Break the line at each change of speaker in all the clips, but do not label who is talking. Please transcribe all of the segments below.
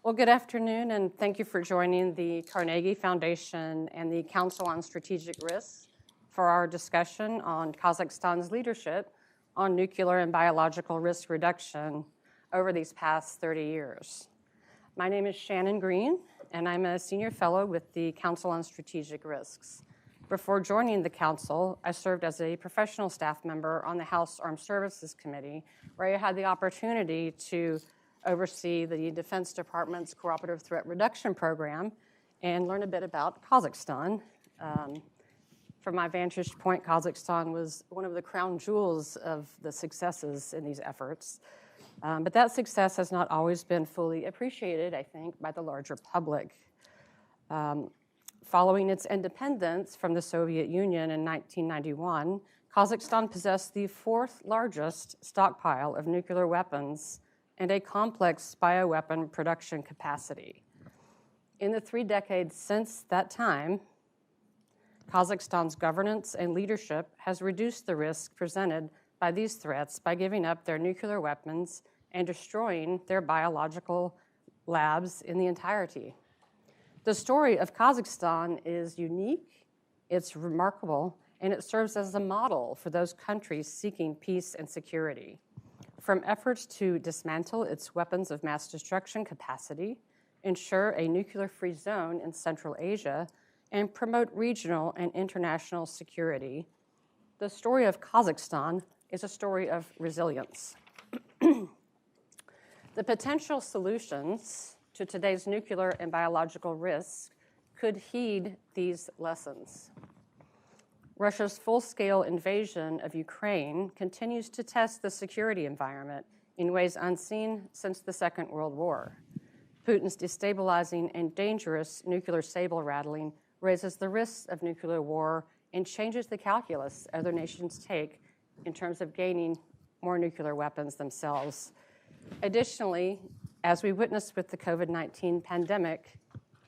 Well, good afternoon, and thank you for joining the Carnegie Foundation and the Council on Strategic Risks for our discussion on Kazakhstan's leadership on nuclear and biological risk reduction over these past 30 years. My name is Shannon Green, and I'm a senior fellow with the Council on Strategic Risks. Before joining the Council, I served as a professional staff member on the House Armed Services Committee, where I had the opportunity to oversee the Defense Department's Cooperative Threat Reduction Program and learn a bit about Kazakhstan. From my vantage point, Kazakhstan was one of the crown jewels of the successes in these efforts. But that success has not always been fully appreciated, I think, by the larger public. Following its independence from the Soviet Union in 1991, Kazakhstan possessed the fourth largest stockpile of nuclear weapons and a complex bioweapon production capacity. In the 3 decades since that time, Kazakhstan's governance and leadership has reduced the risk presented by these threats by giving up their nuclear weapons and destroying their biological labs in the entirety. The story of Kazakhstan is unique, it's remarkable, and it serves as a model for those countries seeking peace and security. From efforts to dismantle its weapons of mass destruction capacity, ensure a nuclear-free zone in Central Asia, and promote regional and international security, the story of Kazakhstan is a story of resilience. The potential solutions to today's nuclear and biological risks could heed these lessons. Russia's full-scale invasion of Ukraine continues to test the security environment in ways unseen since the Second World War. Putin's destabilizing and dangerous nuclear saber-rattling raises the risks of nuclear war and changes the calculus other nations take in terms of gaining more nuclear weapons themselves. Additionally, as we witnessed with the COVID-19 pandemic,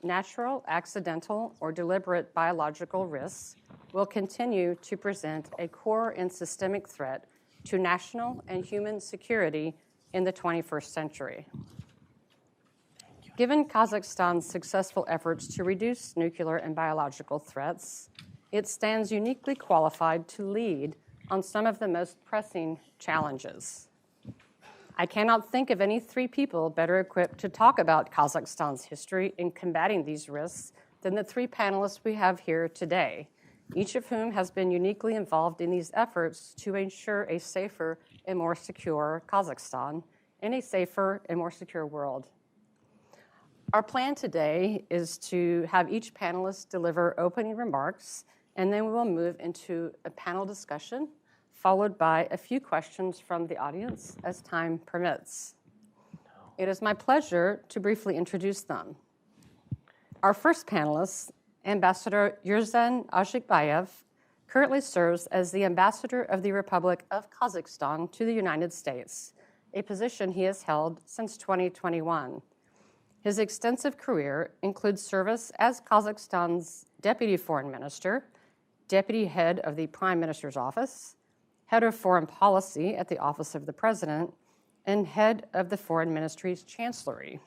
natural, accidental, or deliberate biological risks will continue to present a core and systemic threat to national and human security in the 21st century. Given Kazakhstan's successful efforts to reduce nuclear and biological threats, it stands uniquely qualified to lead on some of the most pressing challenges. I cannot think of any 3 people better equipped to talk about Kazakhstan's history in combating these risks than the 3 panelists we have here today, each of whom has been uniquely involved in these efforts to ensure a safer and more secure Kazakhstan and a safer and more secure world. Our plan today is to have each panelist deliver opening remarks, and then we will move into a panel discussion, followed by a few questions from the audience as time permits. It is my pleasure to briefly introduce them. Our first panelist, Ambassador Yerzhan Ashikbayev, currently serves as the Ambassador of the Republic of Kazakhstan to the United States, a position he has held since 2021. His extensive career includes service as Kazakhstan's Deputy Foreign Minister, Deputy Head of the Prime Minister's Office, Head of Foreign Policy at the Office of the President, and Head of the Foreign Ministry's Chancellery.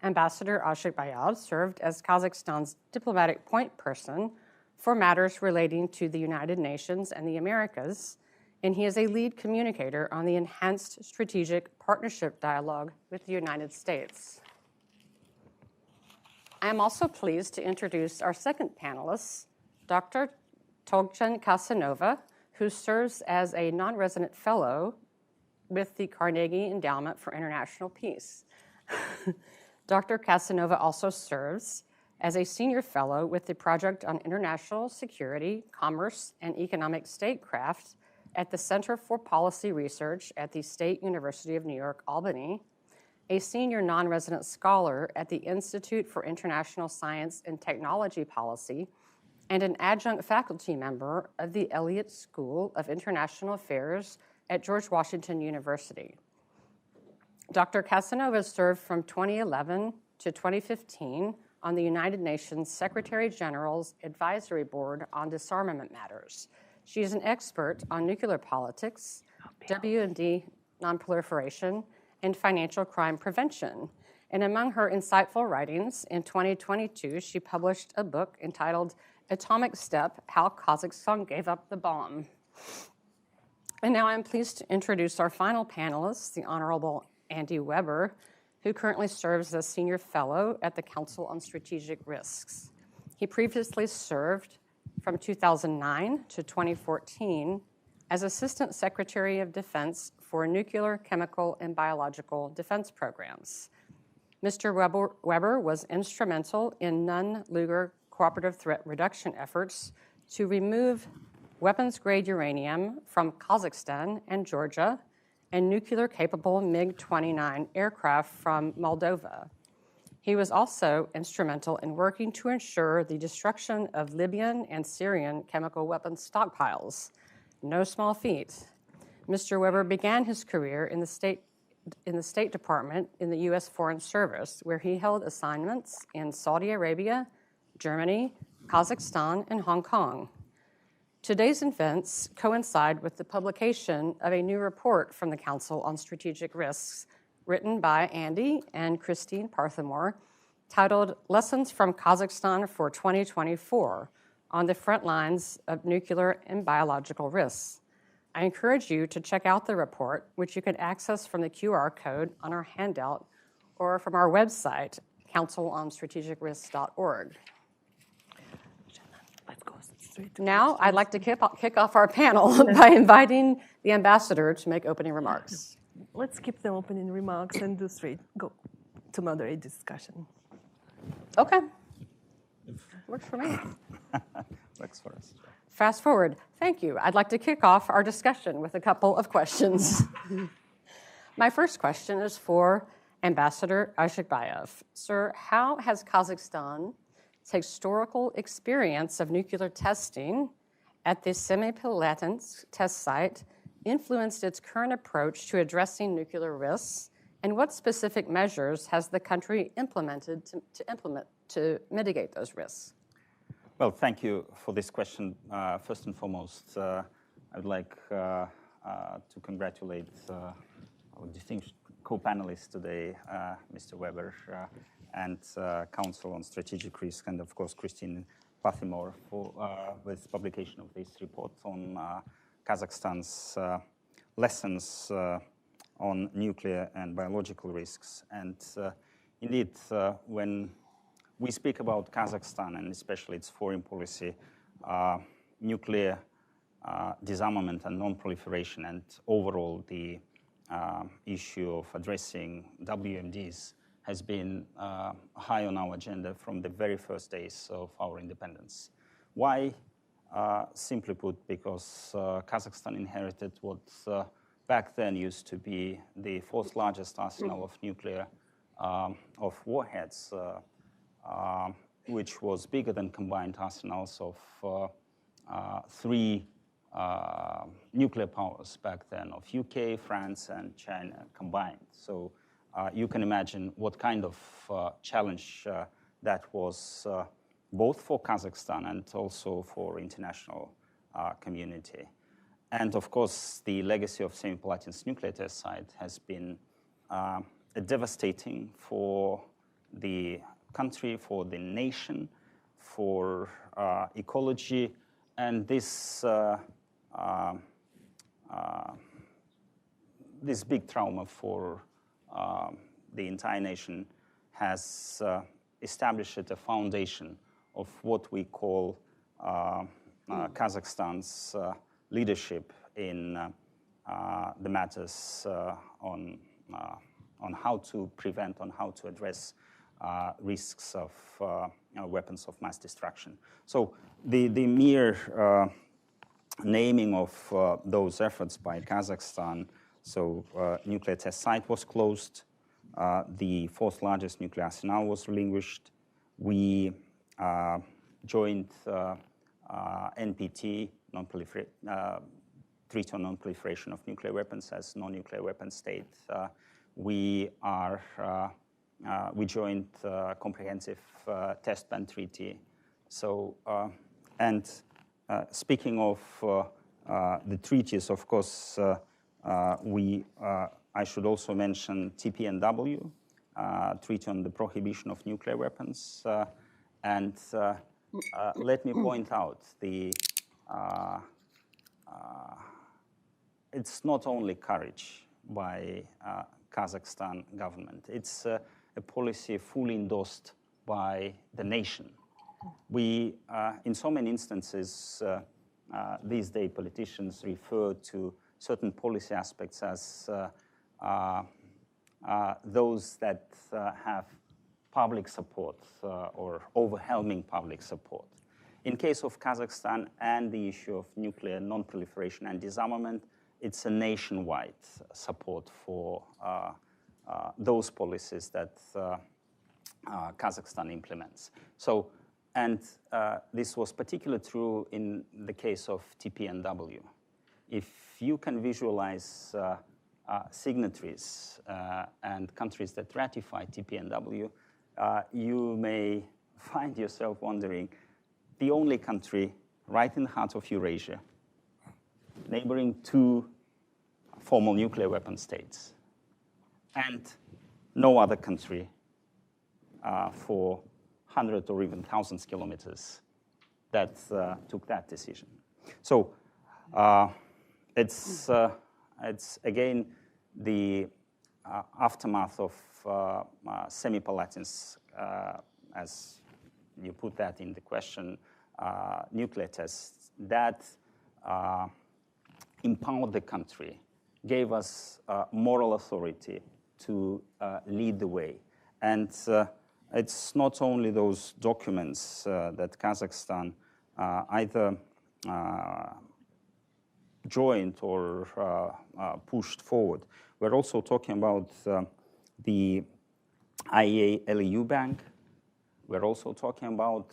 Ambassador Ashikbayev served as Kazakhstan's diplomatic point person for matters relating to the United Nations and the Americas, and he is a lead communicator on the Enhanced Strategic Partnership Dialogue with the United States. I am also pleased to introduce our second panelist, Dr. Toghzan Kassenova, who serves as a non-resident fellow with the Carnegie Endowment for International Peace. Dr. Kassenova also serves as a senior fellow with the Project on International Security, Commerce, and Economic Statecraft at the Center for Policy Research at the State University of New York, Albany, a senior non-resident scholar at the Institute for International Science and Technology Policy, and an adjunct faculty member of the Elliott School of International Affairs at George Washington University. Dr. Kassenova served from 2011 to 2015 on the United Nations Secretary General's Advisory Board on Disarmament Matters. She is an expert on nuclear politics, W&D nonproliferation, and financial crime prevention. And among her insightful writings, in 2022, she published a book entitled Atomic Step, How Kazakhstan Gave Up the Bomb. And now I'm pleased to introduce our final panelist, the Honorable Andy Weber, who currently serves as Senior Fellow at the Council on Strategic Risks. He previously served from 2009 to 2014 as Assistant Secretary of Defense for Nuclear, Chemical, and Biological Defense Programs. Mr. Weber was instrumental in non-Lugar cooperative threat reduction efforts to remove weapons-grade uranium from Kazakhstan and Georgia and nuclear-capable MiG-29 aircraft from Moldova. He was also instrumental in working to ensure the destruction of Libyan and Syrian chemical weapons stockpiles. No small feat. Mr. Weber began his career in the State Department in the U.S. Foreign Service, where he held assignments in Saudi Arabia, Germany, Kazakhstan, and Hong Kong. Today's events coincide with the publication of a new report from the Council on Strategic Risks, written by Andy and Christine Parthamore, titled Lessons from Kazakhstan for 2024 on the Front Lines of Nuclear and Biological Risks. I encourage you to check out the report, which you can access from the QR code on our handout or from our website, councilonstrategicrisks.org.
Let's go straight to
Now, I'd like to kick off our panel by inviting the ambassador to make opening remarks.
Let's keep the opening remarks and go to moderate discussion.
Okay. Works for me.
Works for us.
Fast forward. Thank you. I'd like to kick off our discussion with a couple of questions. My first question is for Ambassador Ashikbayev. Sir, how has Kazakhstan's historical experience of nuclear testing at the Semipattin test site influenced its current approach to addressing nuclear risks, and what specific measures has the country implemented to mitigate those risks?
Well, thank you for this question. First and foremost, I'd like to congratulate our distinguished co-panelists today, Mr. Weber and Council on Strategic Risk, and of course Christine Parthamore with publication of this report on Kazakhstan's lessons on nuclear and biological risks. And indeed, when we speak about Kazakhstan and especially its foreign policy, nuclear disarmament and non-proliferation, and overall the issue of addressing WMDs has been high on our agenda from the very first days of our independence. Why? Simply put, because Kazakhstan inherited what back then used to be the fourth largest arsenal of nuclear of warheads, which was bigger than combined arsenals of three nuclear powers back then, of UK, France, and China combined. So you can imagine what kind of challenge that was both for Kazakhstan and also for international community. And of course, the legacy of Semipattin's nuclear test site has been devastating for the country, for the nation, for ecology, and this big trauma for the entire nation has established a foundation of what we call Kazakhstan's leadership in the matters on how to prevent, on how to address risks of weapons of mass destruction. So the mere naming of those efforts by Kazakhstan, so nuclear test site was closed, the fourth largest nuclear arsenal was relinquished, we joined NPT, Treaty on Non-Proliferation of Nuclear Weapons as non-nuclear weapon state. We joined Comprehensive Test Ban Treaty. So, and speaking of the treaties, of course, I should also mention TPNW, Treaty on the Prohibition of Nuclear Weapons. And let me point out, it's not only courage by Kazakhstan government. It's a policy fully endorsed by the nation. We, in so many instances, these days politicians refer to certain policy aspects as those that have public support or overwhelming public support. In case of Kazakhstan and the issue of nuclear non-proliferation and disarmament, it's a nationwide support for those policies that Kazakhstan implements. So, and this was particularly true in the case of TPNW. If you can visualize signatories and countries that ratify TPNW, you may find yourself wondering, the only country right in the heart of Eurasia, neighboring two formal nuclear weapon states, and no other country for hundreds or even thousands of kilometers that took that decision. So it's again the aftermath of Semipattin's, as you put that in the question, nuclear tests that empowered the country, gave us moral authority to lead the way. And it's not only those documents that Kazakhstan either joined or pushed forward. We're also talking about the IAEA-LEU Bank. We're also talking about,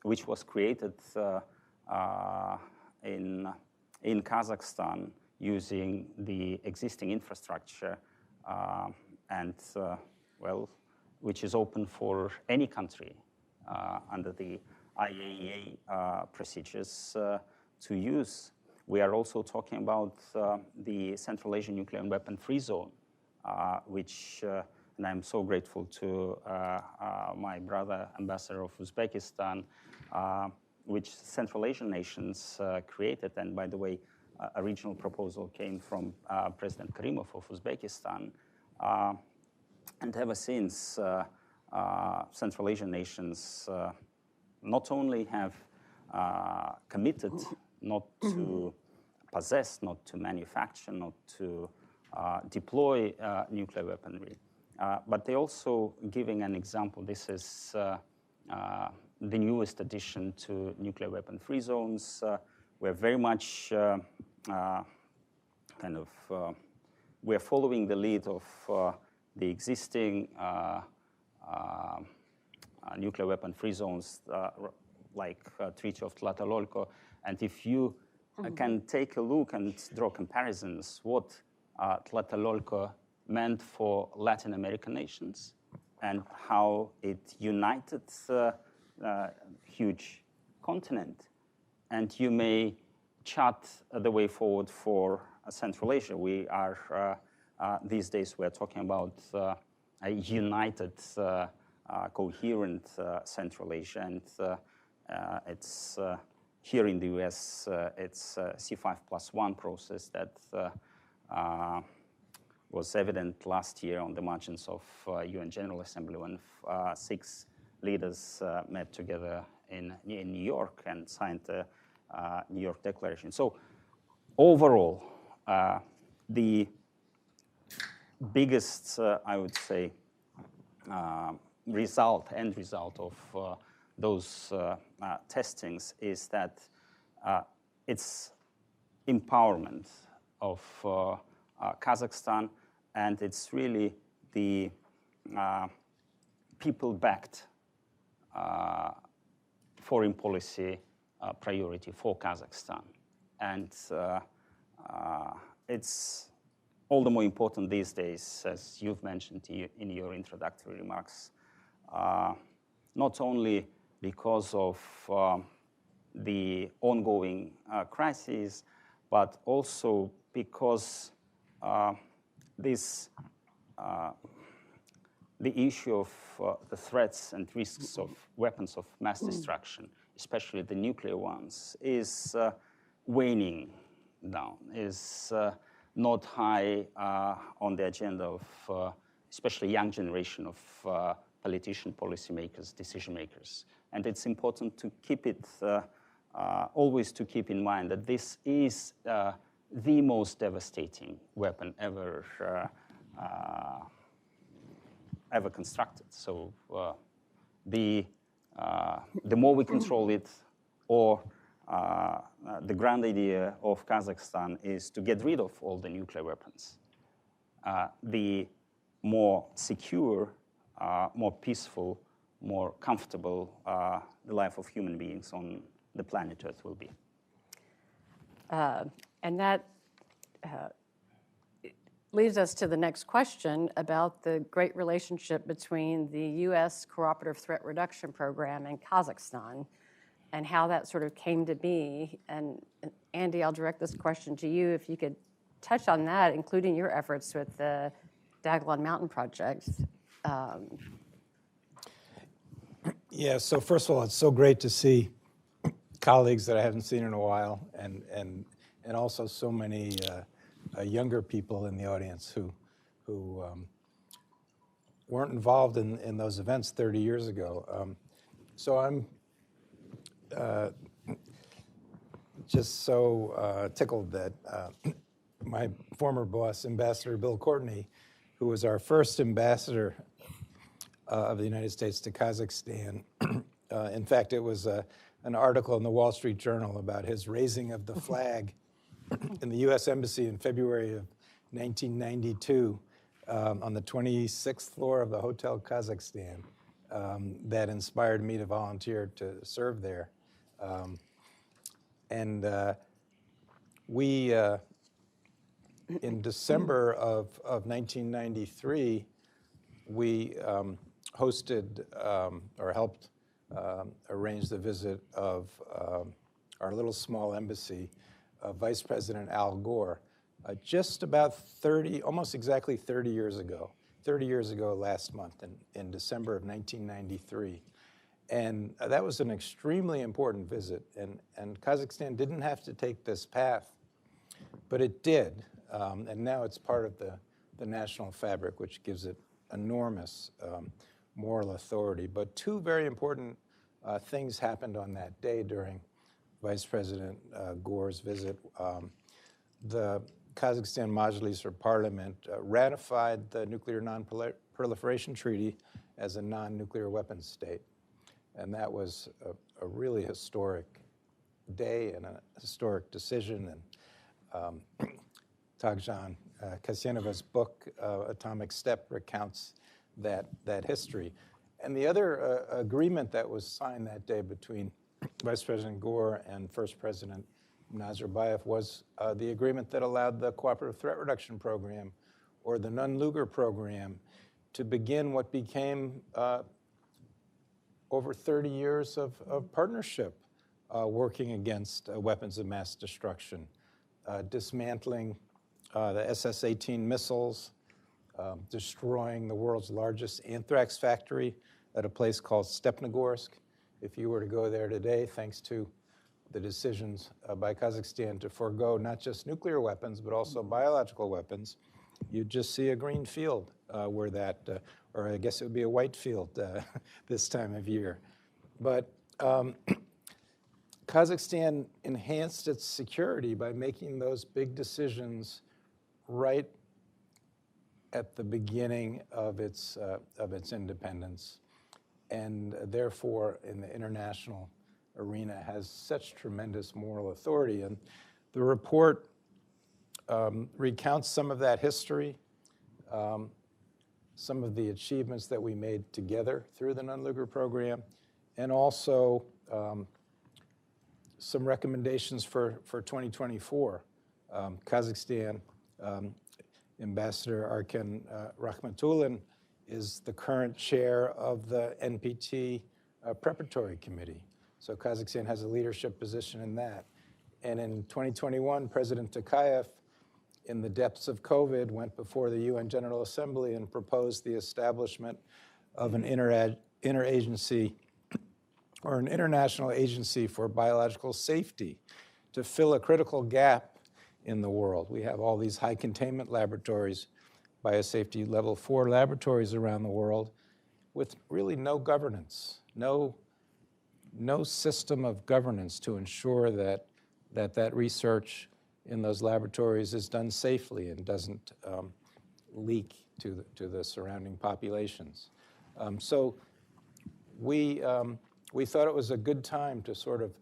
which was created in Kazakhstan using the existing infrastructure and, well, which is open for any country under the IAEA procedures to use. We are also talking about the Central Asian Nuclear and Weapon-Free Zone, which, and I'm so grateful to my brother, Ambassador of Uzbekistan, which Central Asian nations created. And by the way, a regional proposal came from President Karimov of Uzbekistan. And ever since, Central Asian nations not only have committed not to possess, not to manufacture, not to deploy nuclear weaponry, but they also giving an example. This is the newest addition to nuclear weapon-free zones. We're very much we're following the lead of the existing nuclear weapon-free zones, like Treaty of Tlatelolco. And if you can take a look and draw comparisons, what Tlatelolco meant for Latin American nations and how it united a huge continent. And you may chart the way forward for Central Asia. We are, these days, we're talking about a united, coherent Central Asia. And it's here in the US, it's C5+1 process that was evident last year on the margins of UN General Assembly when 6 leaders met together in New York and signed the New York Declaration. So overall, the biggest, I would say, end result of those testings is that it's empowerment of Kazakhstan, and it's really the people-backed foreign policy priority for Kazakhstan. And it's all the more important these days, as you've mentioned in your introductory remarks, not only because of the ongoing crises, but also because this the issue of the threats and risks of weapons of mass destruction, especially the nuclear ones, is waning down, is not high on the agenda of especially young generation of politicians, policymakers, decision makers. And it's important to keep it, always to keep in mind that this is the most devastating weapon ever ever constructed. So the more we control it, or the grand idea of Kazakhstan is to get rid of all the nuclear weapons, the more secure, more peaceful, more comfortable the life of human beings on the planet Earth will be.
And that leads us to the next question about the great relationship between the U.S. Cooperative Threat Reduction Program and Kazakhstan, and how that sort of came to be. And Andy, I'll direct this question to you. If you could touch on that, including your efforts with the Dagestan Mountain Project.
Yeah, so first of all, it's so great to see colleagues that I haven't seen in a while, and also so many younger people in the audience who weren't involved in those events 30 years ago. So I'm just so tickled that my former boss, Ambassador Bill Courtney, who was our first ambassador of the United States to Kazakhstan. In fact, it was an article in the Wall Street Journal about his raising of the flag in the U.S. Embassy in February of 1992 on the 26th floor of the Hotel Kazakhstan that inspired me to volunteer to serve there. We, in December of 1993, we hosted or helped arrange the visit of our little small embassy, Vice President Al Gore, just about 30, almost exactly 30 years ago last month in December of 1993. And that was an extremely important visit. And Kazakhstan didn't have to take this path, but it did. And now it's part of the national fabric, which gives it enormous moral authority. But two very important things happened on that day during Vice President Gore's visit. The Kazakhstan Majlis, or Parliament, ratified the Nuclear Non-Proliferation Treaty as a non-nuclear weapons state. And that was a really historic day and a historic decision. And Toghzan Kassenova's book, Atomic Step, recounts that history. And the other agreement that was signed that day between Vice President Gore and First President Nazarbayev was the agreement that allowed the Cooperative Threat Reduction Program, or the Non-Lugar Program, to begin what became over 30 years of partnership working against weapons of mass destruction, dismantling the SS-18 missiles, destroying the world's largest anthrax factory at a place called Stepnogorsk. If you were to go there today, thanks to the decisions by Kazakhstan to forego not just nuclear weapons, but also biological weapons, you'd just see a green field where that, or I guess it would be a white field this time of year. But Kazakhstan enhanced its security by making those big decisions right at the beginning of its independence, and therefore in the international arena has such tremendous moral authority. And the report recounts some of that history, some of the achievements that we made together through the Non-Lugar Program, and also some recommendations for 2024. Kazakhstan Ambassador Arkan Rahmatulin is the current chair of the NPT Preparatory Committee. So Kazakhstan has a leadership position in that. And in 2021, President Tokayev in the depths of COVID, went before the UN General Assembly and proposed the establishment of an interagency or an international agency for biological safety to fill a critical gap in the world. We have all these high containment laboratories, biosafety level 4 laboratories around the world with really no governance, no system of governance to ensure that research in those laboratories is done safely and doesn't leak to the surrounding populations. So we thought it was a good time to sort of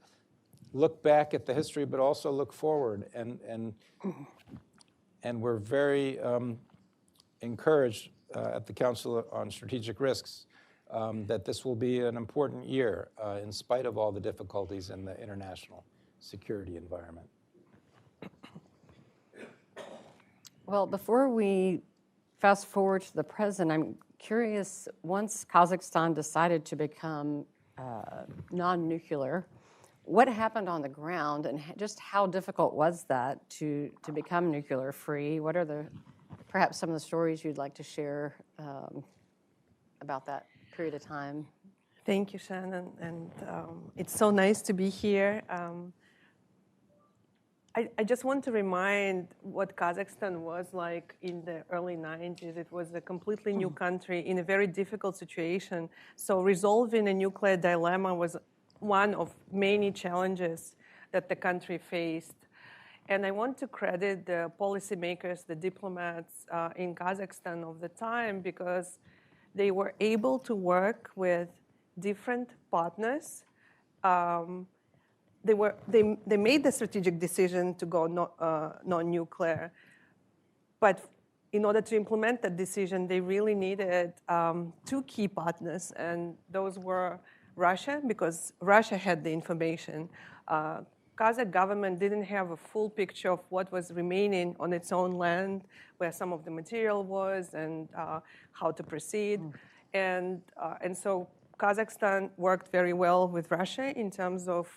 look back at the history, but also look forward. And we're very encouraged at the Council on Strategic Risks that this will be an important year in spite of all the difficulties in the international security environment.
Well, before we fast forward to the present, I'm curious, once Kazakhstan decided to become non-nuclear, what happened on the ground and just how difficult was that to become nuclear free? What are perhaps some of the stories you'd like to share about that period of time?
Thank you, Shannon, and it's so nice to be here. I just want to remind what Kazakhstan was like in the early 90s. It was a completely new country in a very difficult situation. So resolving a nuclear dilemma was one of many challenges that the country faced. And I want to credit the policymakers, the diplomats in Kazakhstan of the time, because they were able to work with different partners. They made the strategic decision to go non-nuclear. But in order to implement that decision, they really needed two key partners. And those were Russia, because Russia had the information. Kazakh government didn't have a full picture of what was remaining on its own land, where some of the material was, and how to proceed. And so Kazakhstan worked very well with Russia in terms of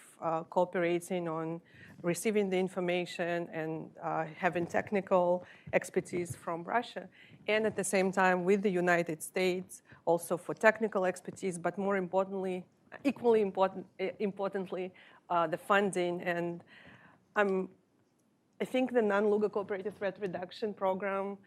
cooperating on receiving the information and having technical expertise from Russia. And at the same time with the United States, also for technical expertise, but more importantly, equally importantly, the funding. And I think the non-Luga cooperative threat reduction program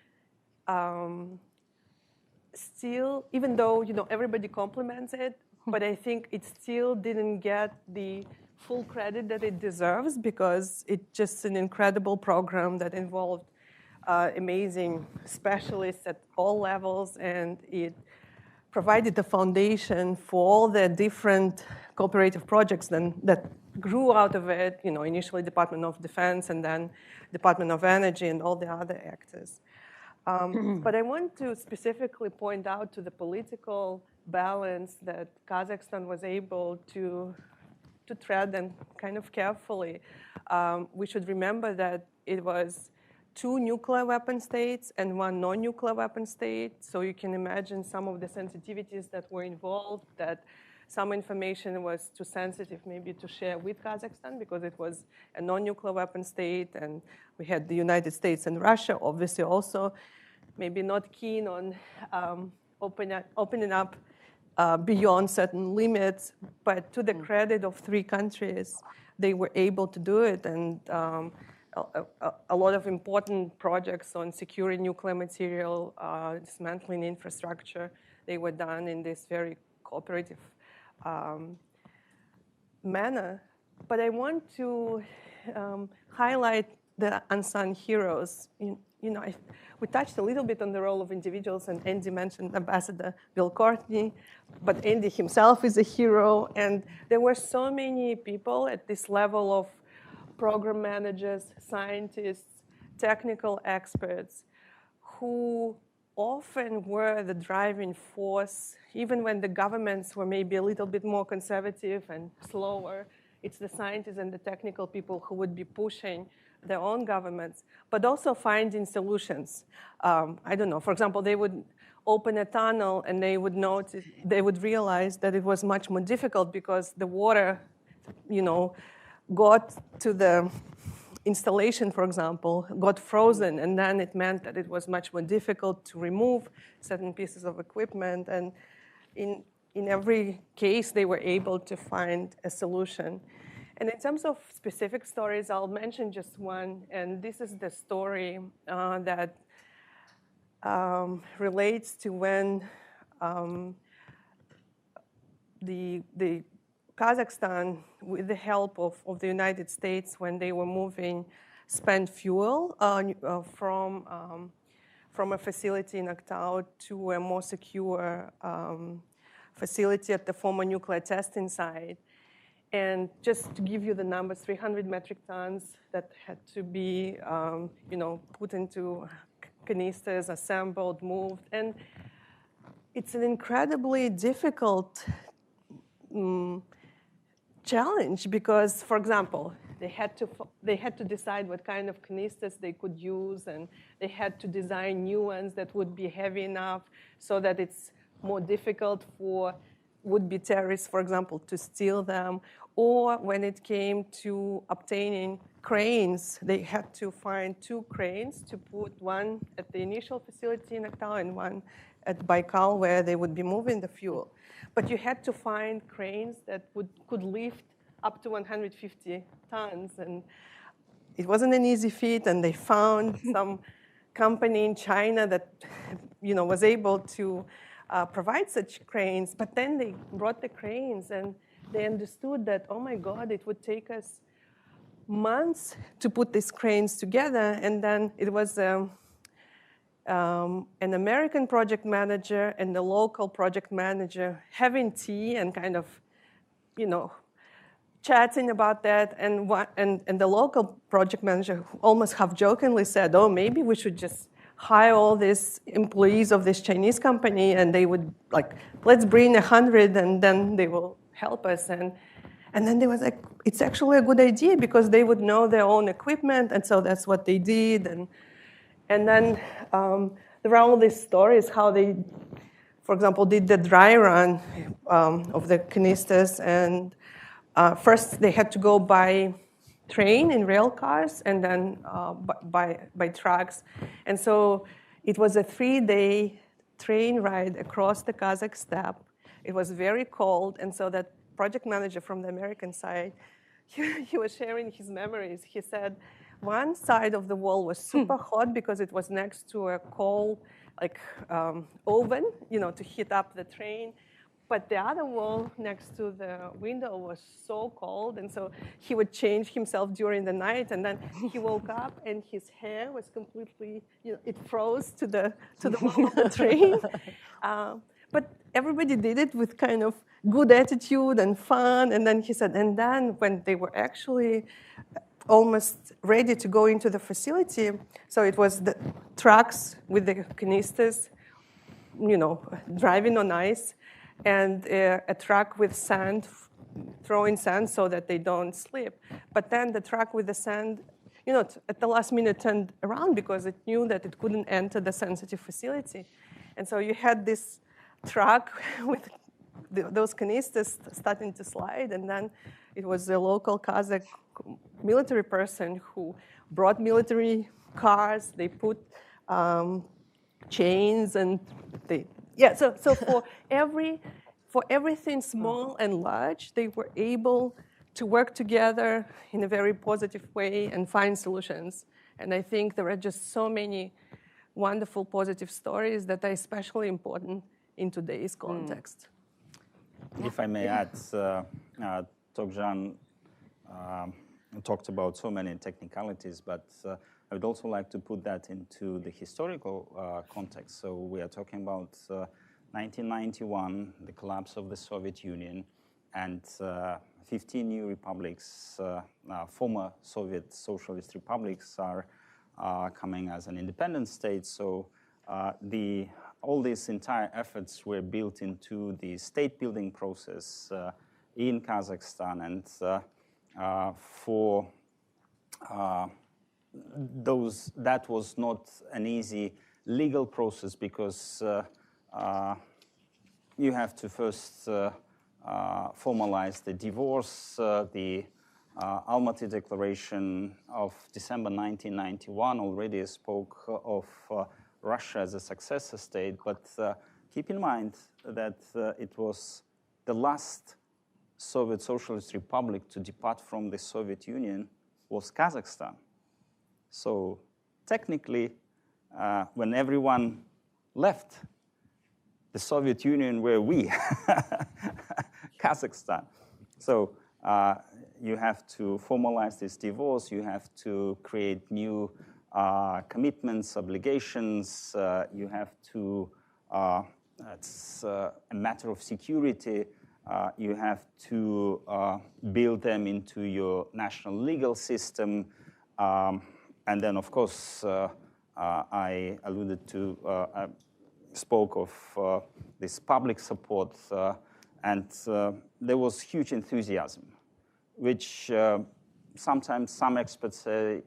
still, even though everybody compliments it, but I think it still didn't get the full credit that it deserves, because it's just an incredible program that involved amazing specialists at all levels, and it provided the foundation for all the different cooperative projects that grew out of it, initially Department of Defense and then Department of Energy and all the other actors. But I want to specifically point out to the political balance that Kazakhstan was able to tread, and kind of carefully. We should remember that it was 2 nuclear weapon states and 1 non-nuclear weapon state. So you can imagine some of the sensitivities that were involved, that some information was too sensitive maybe to share with Kazakhstan because it was a non-nuclear weapon state, and we had the United States and Russia, obviously also maybe not keen on opening up beyond certain limits. But to the credit of 3 countries, they were able to do it, and a lot of important projects on securing nuclear material, dismantling infrastructure, they were done in this very cooperative manner. But I want to highlight the unsung heroes. We touched a little bit on the role of individuals, and Andy mentioned Ambassador Bill Courtney, but Andy himself is a hero. And there were so many people at this level of program managers, scientists, technical experts, who often were the driving force, even when the governments were maybe a little bit more conservative and slower. It's the scientists and the technical people who would be pushing their own governments, but also finding solutions. I don't know, for example, they would open a tunnel and they would realize that it was much more difficult because the water, got to the installation, for example, got frozen, and then it meant that it was much more difficult to remove certain pieces of equipment. And in every case, they were able to find a solution. And in terms of specific stories, I'll mention just one. And this is the story that relates to when the Kazakhstan, with the help of the United States, when they were moving spent fuel from a facility in Aktau to a more secure facility at the former nuclear testing site. And just to give you the numbers, 300 metric tons that had to be put into canisters, assembled, moved. And it's an incredibly difficult challenge because, for example, they had to decide what kind of canisters they could use, and they had to design new ones that would be heavy enough so that it's more difficult for would-be terrorists, for example, to steal them. Or when it came to obtaining cranes, they had to find 2 cranes to put one at the initial facility in Aktau and one at Baikal, where they would be moving the fuel. But you had to find cranes that could lift up to 150 tons. And it wasn't an easy feat, and they found some company in China that was able to provide such cranes. But then they brought the cranes, and they understood that, oh my God, it would take us months to put these cranes together. And then it was an American project manager and the local project manager having tea and kind of, chatting about that. And the local project manager almost half-jokingly said, oh, maybe we should just hire all these employees of this Chinese company, and they would, let's bring 100, and then they will help us. And then they was like, it's actually a good idea because they would know their own equipment, and so that's what they did. And then there are all these stories how they, for example, did the dry run of the canisters. And first they had to go by train in rail cars and then by trucks. And so it was a 3-day train ride across the Kazakh steppe. It was very cold. And so that project manager from the American side, he was sharing his memories. He said, one side of the wall was super hot because it was next to a coal oven, to heat up the train. But the other wall next to the window was so cold, and so he would change himself during the night, and then he woke up and his hair was completely, it froze to the wall of the train. But everybody did it with kind of good attitude and fun. And then he said, and then when they were actually almost ready to go into the facility, so it was the trucks with the canisters, driving on ice, and a truck with sand, throwing sand so that they don't slip. But then the truck with the sand, at the last minute turned around because it knew that it couldn't enter the sensitive facility. And so you had this truck with those canisters starting to slide, and then it was a local Kazakh military person who brought military cars. They put chains, and so for everything small and large, they were able to work together in a very positive way and find solutions. And I think there are just so many wonderful positive stories that are especially important in today's context.
If I may add, Toghzan talked about so many technicalities, but I would also like to put that into the historical context. So we are talking about 1991, the collapse of the Soviet Union, and 15 new republics, former Soviet socialist republics, are coming as an independent state. So all these entire efforts were built into the state-building process in Kazakhstan, and for that was not an easy legal process because you have to first formalize the divorce, the Almaty Declaration of December 1991 already spoke of Russia as a successor state, but keep in mind that it was the last Soviet Socialist Republic to depart from the Soviet Union was Kazakhstan. So technically, when everyone left the Soviet Union, were we, Kazakhstan. So you have to formalize this divorce, you have to create new commitments, obligations, you have to, it's a matter of security, you have to build them into your national legal system, and then of course, I alluded to, I spoke of this public support, and there was huge enthusiasm, which sometimes some experts say,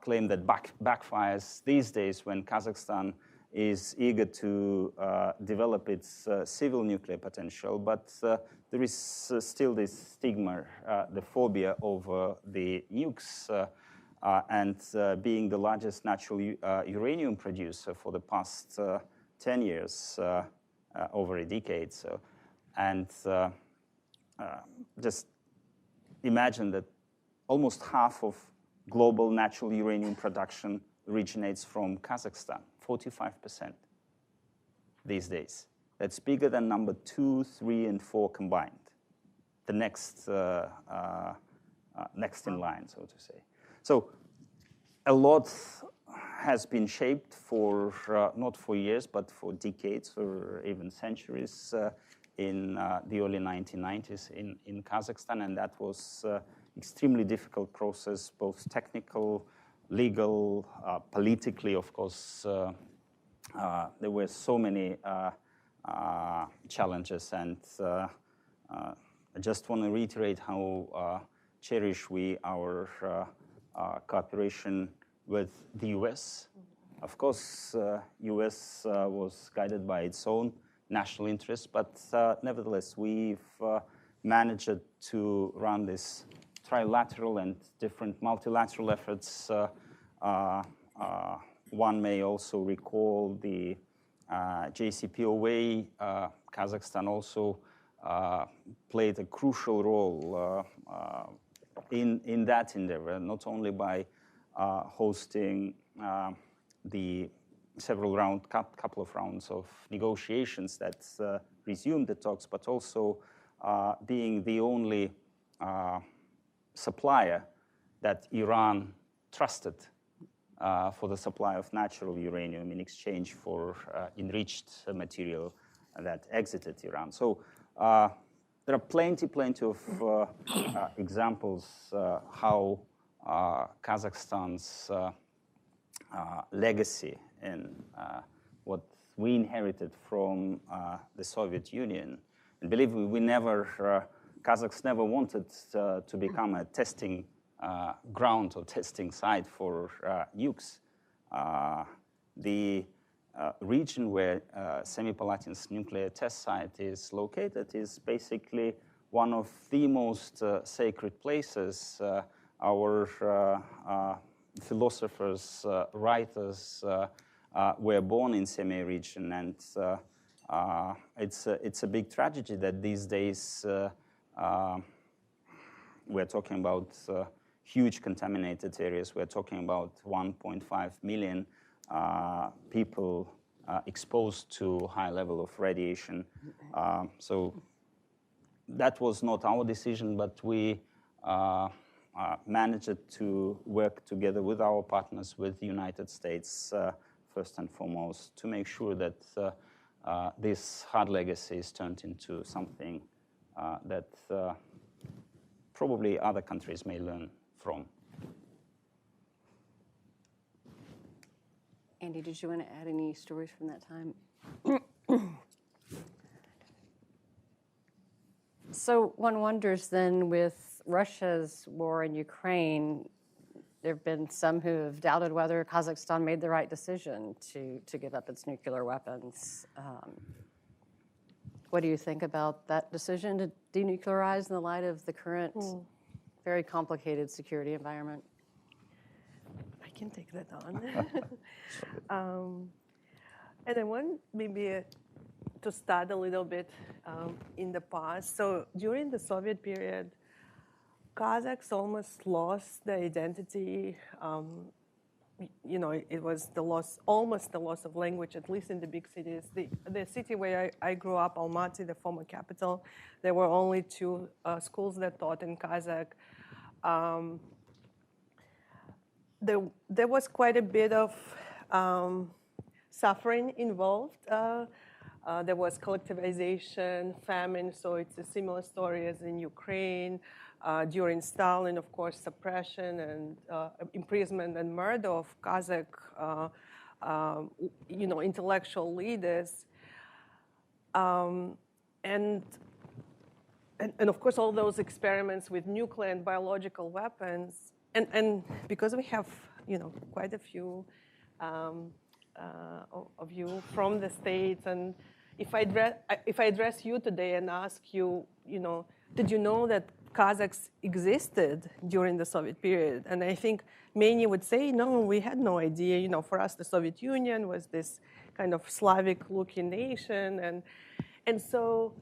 claim that backfires these days when Kazakhstan is eager to develop its civil nuclear potential, but there is still this stigma, the phobia over the nukes, and being the largest natural uranium producer for the past 10 years, over a decade. So, and just imagine that almost half of global natural uranium production originates from Kazakhstan, 45% these days. That's bigger than number 2, 3, and 4 combined. The next, next in line, so to say. So a lot has been shaped for, not for years, but for decades or even centuries in the early 1990s in Kazakhstan, and that was extremely difficult process, both technical, legal, politically, of course. There were so many challenges, and I just want to reiterate how cherish we our cooperation with the US. Of course, US was guided by its own national interests, but nevertheless, we've managed to run this trilateral and different multilateral efforts. One may also recall the JCPOA. Kazakhstan also played a crucial role in that endeavor, not only by hosting the couple of rounds of negotiations that resumed the talks, but also being the only supplier that Iran trusted for the supply of natural uranium in exchange for enriched material that exited Iran. So there are plenty of examples how Kazakhstan's legacy and what we inherited from the Soviet Union. And believe me, Kazakhs never wanted to become a testing ground or testing site for nukes. The region where Semipattin's nuclear test site is located is basically one of the most sacred places. Our philosophers, writers were born in Semi region, and it's a big tragedy that these days we're talking about huge contaminated areas. We're talking about 1.5 million people exposed to high level of radiation. So that was not our decision, but we managed to work together with our partners, with the United States, first and foremost, to make sure that this hard legacy is turned into something that probably other countries may learn from.
Andy, did you want to add any stories from that time? So one wonders then, with Russia's war in Ukraine, there have been some who have doubted whether Kazakhstan made the right decision to give up its nuclear weapons. What do you think about that decision to denuclearize in the light of the current very complicated security environment.
I can take that on. And I want maybe to start a little bit in the past. So during the Soviet period, Kazakhs almost lost their identity. It was almost the loss of language, at least in the big cities. The city where I grew up, Almaty, the former capital, there were only 2 schools that taught in Kazakh. There was quite a bit of suffering involved. There was collectivization, famine, so it's a similar story as in Ukraine. During Stalin, of course, suppression and imprisonment and murder of Kazakh, intellectual leaders, and of course all those experiments with nuclear and biological weapons, and because we have quite a few of you from the States, and if I address you today and ask you, did you know that Kazakhs existed during the Soviet period? And I think many would say, no, we had no idea. For us, the Soviet Union was this kind of Slavic-looking nation. And so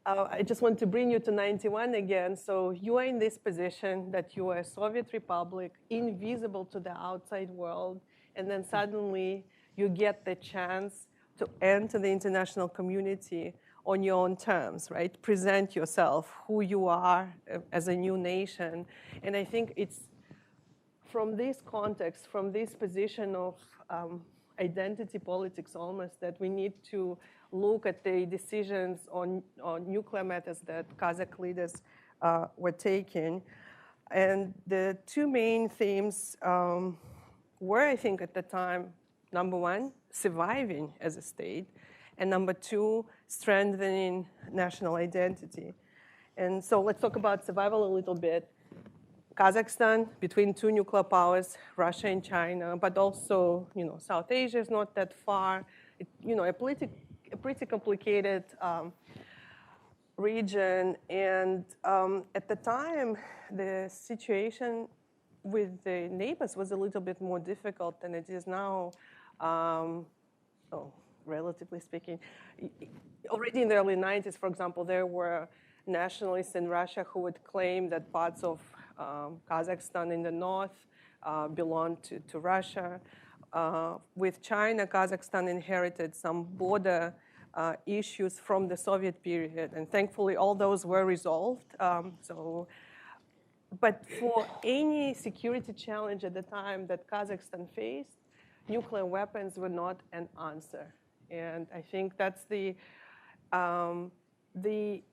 I just want to bring you to 91 again. So you are in this position that you are a Soviet republic, invisible to the outside world, and then suddenly you get the chance to enter the international community on your own terms, right? Present yourself, who you are as a new nation. And I think it's from this context, from this position of identity politics almost, that we need to look at the decisions on nuclear matters that Kazakh leaders were taking. And the 2 main themes were, I think at the time, number 1, surviving as a state, and number 2, strengthening national identity. And so let's talk about survival a little bit. Kazakhstan, between 2 nuclear powers, Russia and China, but also, South Asia is not that far. A pretty complicated region. And at the time, the situation with the neighbors was a little bit more difficult than it is now. Relatively speaking. Already in the early 90s, for example, there were nationalists in Russia who would claim that parts of Kazakhstan in the north belonged to Russia. With China, Kazakhstan inherited some border issues from the Soviet period, and thankfully all those were resolved. But for any security challenge at the time that Kazakhstan faced, nuclear weapons were not an answer. And I think that's the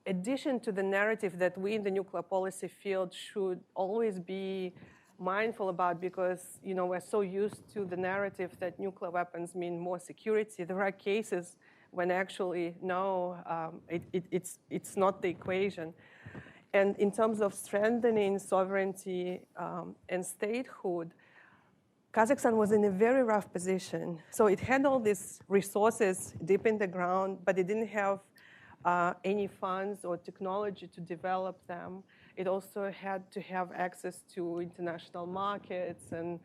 addition to the narrative that we in the nuclear policy field should always be mindful about, because we're so used to the narrative that nuclear weapons mean more security. There are cases when actually, no, it's not the equation. And in terms of strengthening sovereignty and statehood, Kazakhstan was in a very rough position. So it had all these resources deep in the ground, but it didn't have any funds or technology to develop them. It also had to have access to international markets and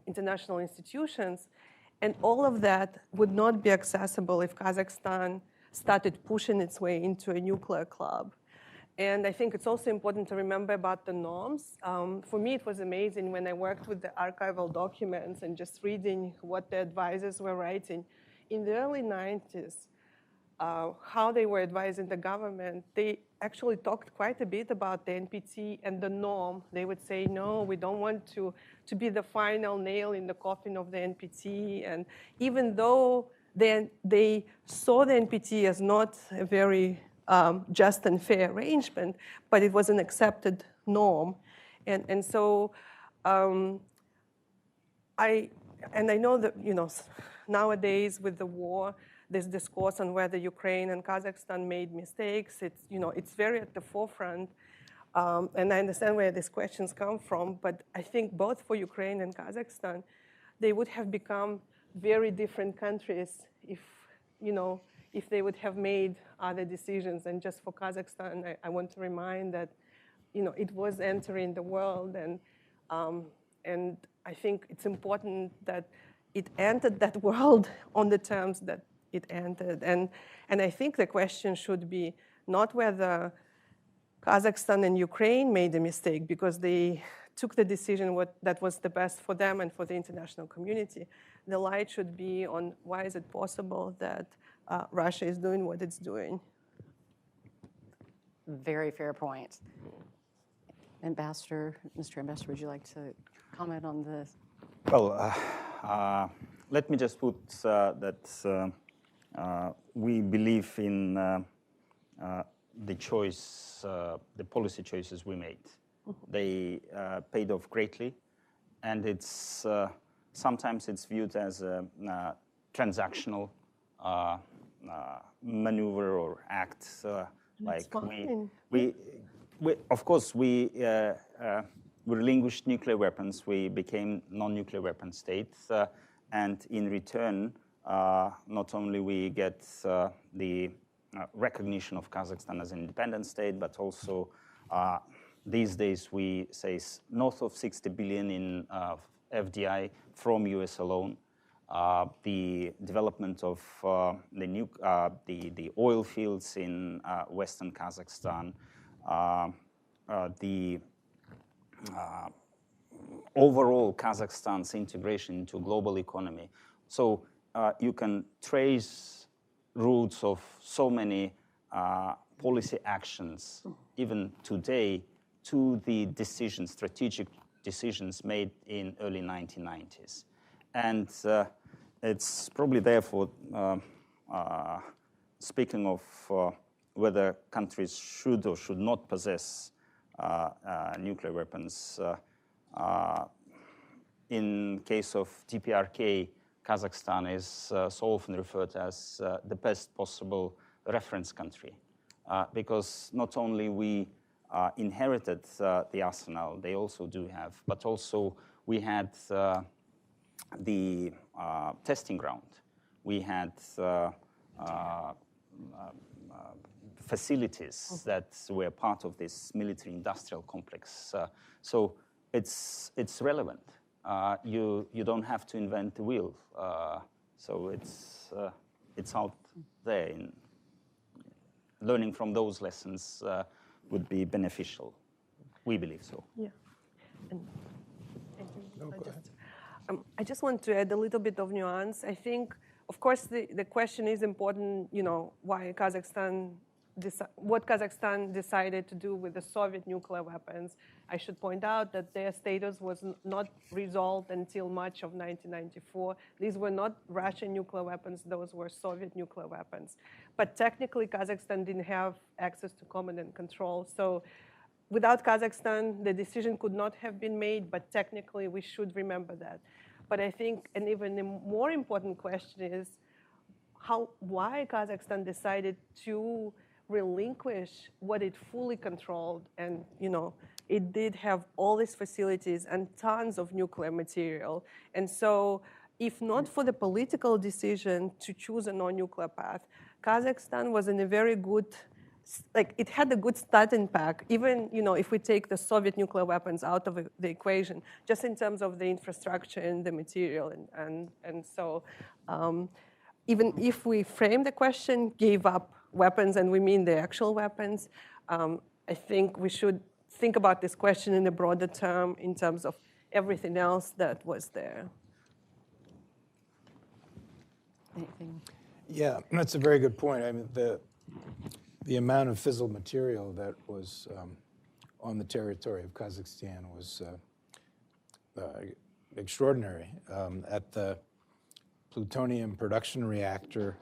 international institutions. And all of that would not be accessible if Kazakhstan started pushing its way into a nuclear club. And I think it's also important to remember about the norms. For me, it was amazing when I worked with the archival documents and just reading what the advisors were writing. In the early 90s, how they were advising the government, they actually talked quite a bit about the NPT and the norm. They would say, no, we don't want to be the final nail in the coffin of the NPT. And even though they saw the NPT as not a very just and fair arrangement, but it was an accepted norm. And so I know that nowadays with the war, this discourse on whether Ukraine and Kazakhstan made mistakes, it's very at the forefront. And I understand where these questions come from, but I think both for Ukraine and Kazakhstan, they would have become very different countries if they would have made other decisions. And just for Kazakhstan, I want to remind that it was entering the world, and I think it's important that it entered that world on the terms that it entered. And I think the question should be not whether Kazakhstan and Ukraine made a mistake because they took the decision that was the best for them and for the international community. The light should be on why is it possible that Russia is doing what it's doing.
Very fair point. Mr. Ambassador, would you like to comment on this?
Well, let me just put that we believe in the policy choices we made. They paid off greatly, and it's sometimes it's viewed as a transactional maneuver or act. Like we of course we relinquished nuclear weapons. We became non-nuclear weapon states, and in return, not only we get the recognition of Kazakhstan as an independent state, but also these days we say north of 60 billion in FDI from US alone. The development of the oil fields in Western Kazakhstan, the overall Kazakhstan's integration into global economy. So you can trace roots of so many policy actions, even today, to the decisions, strategic decisions made in early 1990s. And it's probably therefore, speaking of whether countries should or should not possess nuclear weapons, in case of DPRK, Kazakhstan is so often referred to as the best possible reference country, because not only we inherited the arsenal, they also do have, but also we had the testing ground. We had facilities that were part of this military-industrial complex. So it's relevant. You don't have to invent the wheel. So it's out there. In learning from those lessons would be beneficial. We believe so.
Yeah. And I just want to add a little bit of nuance. I think, of course, the question is important, why what Kazakhstan decided to do with the Soviet nuclear weapons. I should point out that their status was not resolved until March of 1994. These were not Russian nuclear weapons, those were Soviet nuclear weapons. But technically, Kazakhstan didn't have access to command and control. So without Kazakhstan, the decision could not have been made, but technically we should remember that. But I think an even more important question is why Kazakhstan decided to relinquish what it fully controlled. And it did have all these facilities and tons of nuclear material. And so if not for the political decision to choose a non-nuclear path, Kazakhstan was in a very good, it had a good starting pack, even if we take the Soviet nuclear weapons out of the equation, just in terms of the infrastructure and the material. And so even if we frame the question, gave up weapons, and we mean the actual weapons, I think we should think about this question in a broader term in terms of everything else that was there.
Anything?
Yeah, that's a very good point. I mean, the amount of fissile material that was on the territory of Kazakhstan was extraordinary. At the plutonium production reactor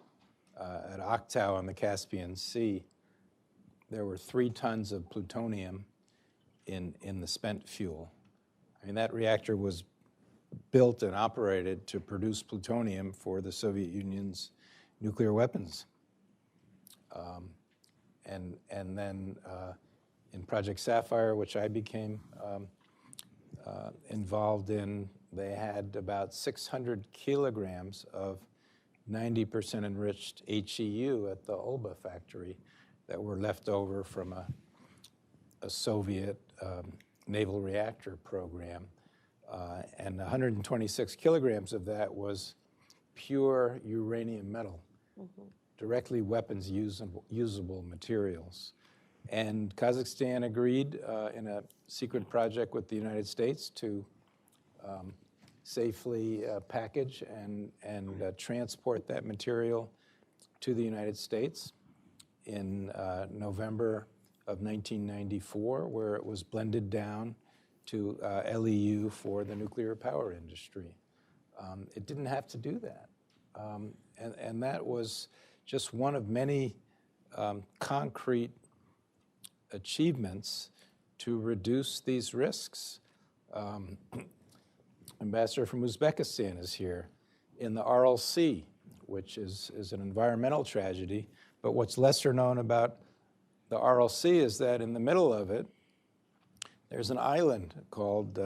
at Aktau on the Caspian Sea, there were 3 tons of plutonium in the spent fuel. I mean, that reactor was built and operated to produce plutonium for the Soviet Union's nuclear weapons. And then in Project Sapphire, which I became involved in, they had about 600 kilograms of 90% enriched HEU at the Ulba factory that were left over from a a Soviet naval reactor program, and 126 kilograms of that was pure uranium metal, directly weapons usable materials. And Kazakhstan agreed in a secret project with the United States to safely package and transport that material to the United States in November of 1994, where it was blended down to LEU for the nuclear power industry. It didn't have to do that. And that was just one of many concrete achievements to reduce these risks. Ambassador from Uzbekistan is here in the Aral Sea, which is an environmental tragedy. But what's lesser known about the Aral Sea is that in the middle of it, there's an island called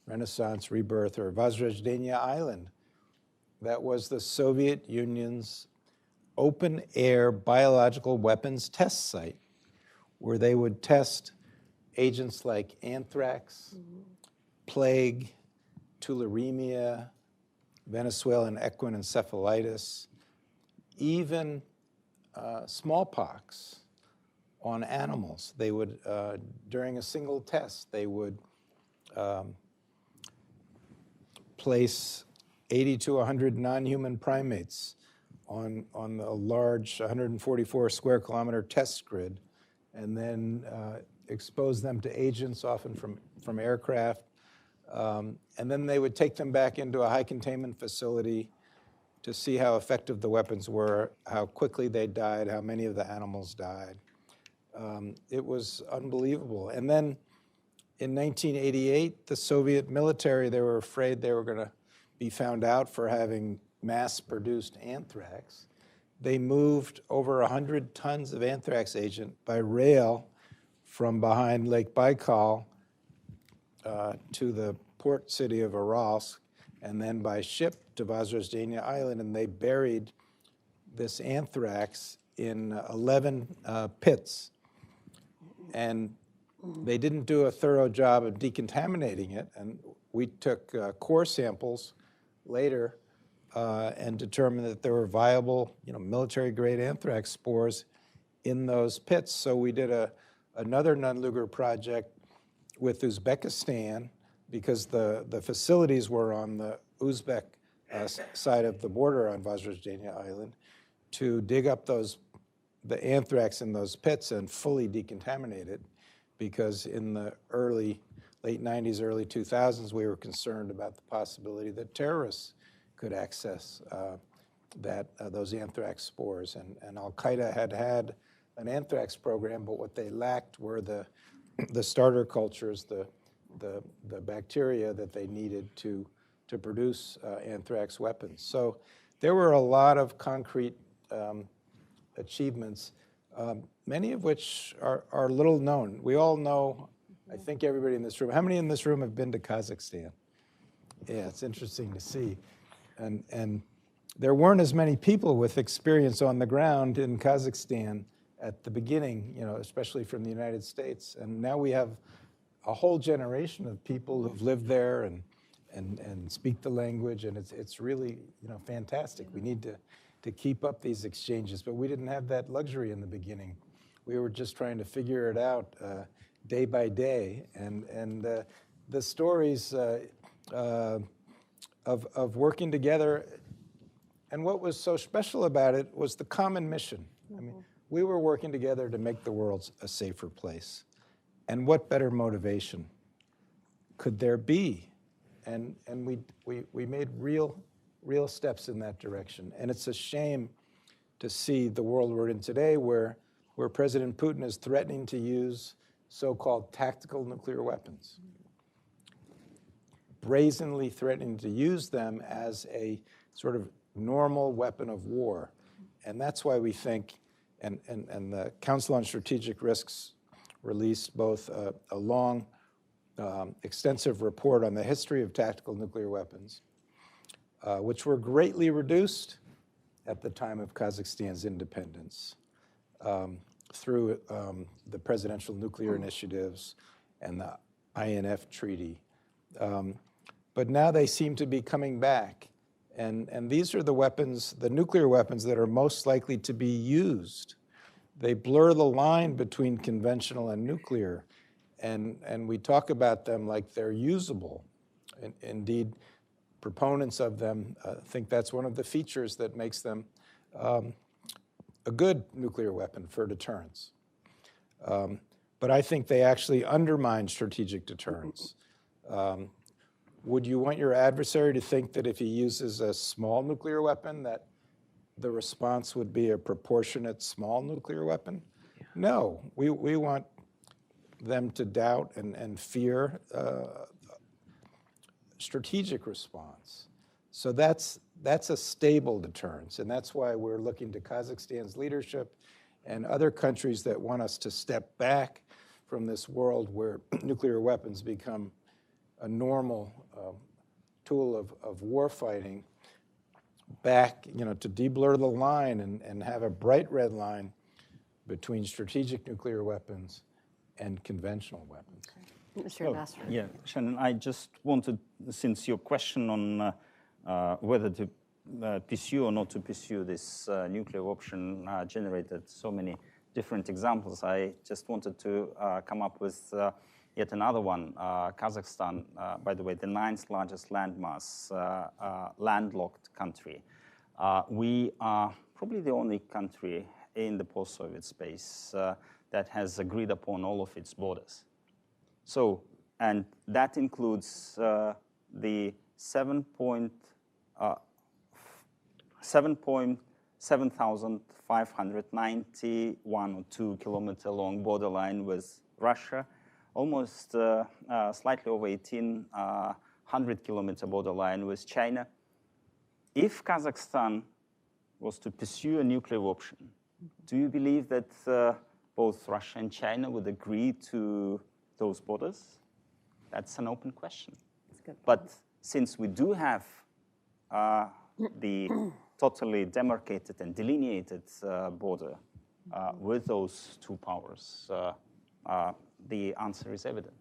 Renaissance, Rebirth, or Возрождение Island. That was the Soviet Union's open-air biological weapons test site, where they would test agents like anthrax, plague, tularemia, Venezuelan equine encephalitis, even smallpox on animals. They would, during a single test, they would place 80 to 100 non-human primates on a large 144 square kilometer test grid, and then expose them to agents, often from aircraft. And then they would take them back into a high containment facility to see how effective the weapons were, how quickly they died, how many of the animals died. It was unbelievable. And then in 1988, the Soviet military, they were afraid they were going to be found out for having mass-produced anthrax. They moved over 100 tons of anthrax agent by rail from behind Lake Baikal to the port city of Aralsk, and then by ship to Возрождение Island, and they buried this anthrax in 11 pits. And they didn't do a thorough job of decontaminating it, and we took core samples later and determined that there were viable, military-grade anthrax spores in those pits. So we did another Nunlugar project with Uzbekistan, because the facilities were on the Uzbek side of the border on Возрождение Island, to dig up the anthrax in those pits and fully decontaminate it, because in the late 90s, early 2000s, we were concerned about the possibility that terrorists could access those anthrax spores. And Al-Qaeda had an anthrax program, but what they lacked were the starter cultures, the bacteria that they needed to produce anthrax weapons. So there were a lot of concrete achievements, many of which are little known. We all know, I think everybody in this room, how many in this room have been to Kazakhstan? Yeah, it's interesting to see. And there weren't as many people with experience on the ground in Kazakhstan at the beginning, especially from the United States. And now we have a whole generation of people who've lived there and speak the language, and it's really fantastic. We need to keep up these exchanges, but we didn't have that luxury in the beginning. We were just trying to figure it out day by day, and the stories of working together. And what was so special about it was the common mission. I mean, we were working together to make the world a safer place. And what better motivation could there be? And we made real steps in that direction. And it's a shame to see the world we're in today, where President Putin is threatening to use so-called tactical nuclear weapons, brazenly threatening to use them as a sort of normal weapon of war. And that's why we think, and the Council on Strategic Risks released both a long, extensive report on the history of tactical nuclear weapons, which were greatly reduced at the time of Kazakhstan's independence. through the presidential nuclear initiatives and the INF treaty. But now they seem to be coming back. And these are the weapons, the nuclear weapons that are most likely to be used. They blur the line between conventional and nuclear. And we talk about them like they're usable. Indeed, proponents of them think that's one of the features that makes them a good nuclear weapon for deterrence. But I think they actually undermine strategic deterrence. Would you want your adversary to think that if he uses a small nuclear weapon, that the response would be a proportionate small nuclear weapon? No, we want them to doubt and fear strategic response. So that's a stable deterrence, and that's why we're looking to Kazakhstan's leadership and other countries that want us to step back from this world where nuclear weapons become a normal tool of war fighting, back, to deblur the line and have a bright red line between strategic nuclear weapons and conventional weapons.
Mr. Ambassador.
Yeah, Shannon, I just wanted, since your question on whether to pursue or not to pursue this nuclear option generated so many different examples, I just wanted to come up with yet another one. Kazakhstan, by the way, the 9th largest landmass, landlocked country. We are probably the only country in the post-Soviet space that has agreed upon all of its borders. So, and that includes the 7,591 or 2 kilometer long borderline with Russia, almost slightly over 1,800 kilometer borderline with China. If Kazakhstan was to pursue a nuclear option, do you believe that both Russia and China would agree to those borders? That's an open question. But since we do have the totally demarcated and delineated border with those two powers, the answer is evident,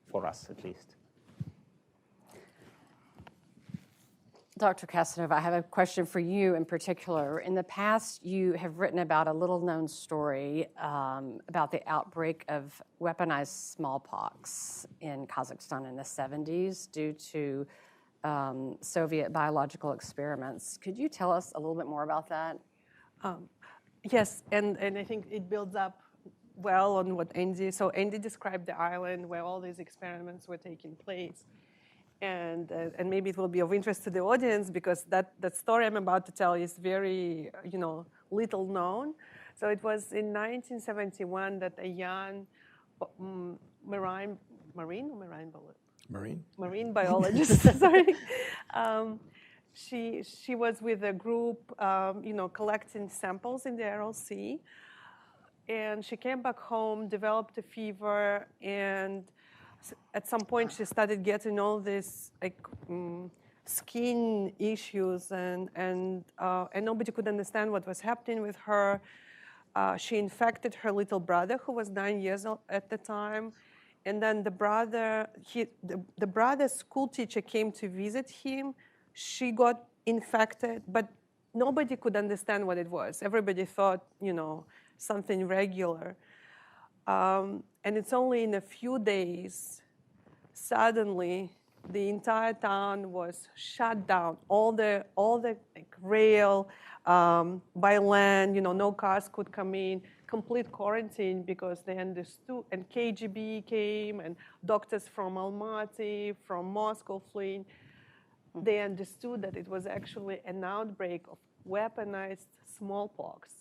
for us at least.
Dr. Kassenova, I have a question for you in particular. In the past, you have written about a little-known story about the outbreak of weaponized smallpox in Kazakhstan in the 70s due to Soviet biological experiments. Could you tell us a little bit more about that?
Yes, and I think it builds up well on what Andy, so Andy described the island where all these experiments were taking place. And maybe it will be of interest to the audience because that story I'm about to tell is very, little known. So it was in 1971 that a young marine biologist, sorry, she was with a group, collecting samples in the Aral Sea, and she came back home, developed a fever, and at some point, she started getting all these skin issues, and nobody could understand what was happening with her. She infected her little brother, who was 9 years old at the time, and then the brother's school teacher came to visit him. She got infected, but nobody could understand what it was. Everybody thought, something regular. And it's only in a few days, suddenly, the entire town was shut down. All the rail, by land, no cars could come in. Complete quarantine because they understood. And KGB came, and doctors from Almaty, from Moscow fleeing. They understood that it was actually an outbreak of weaponized smallpox.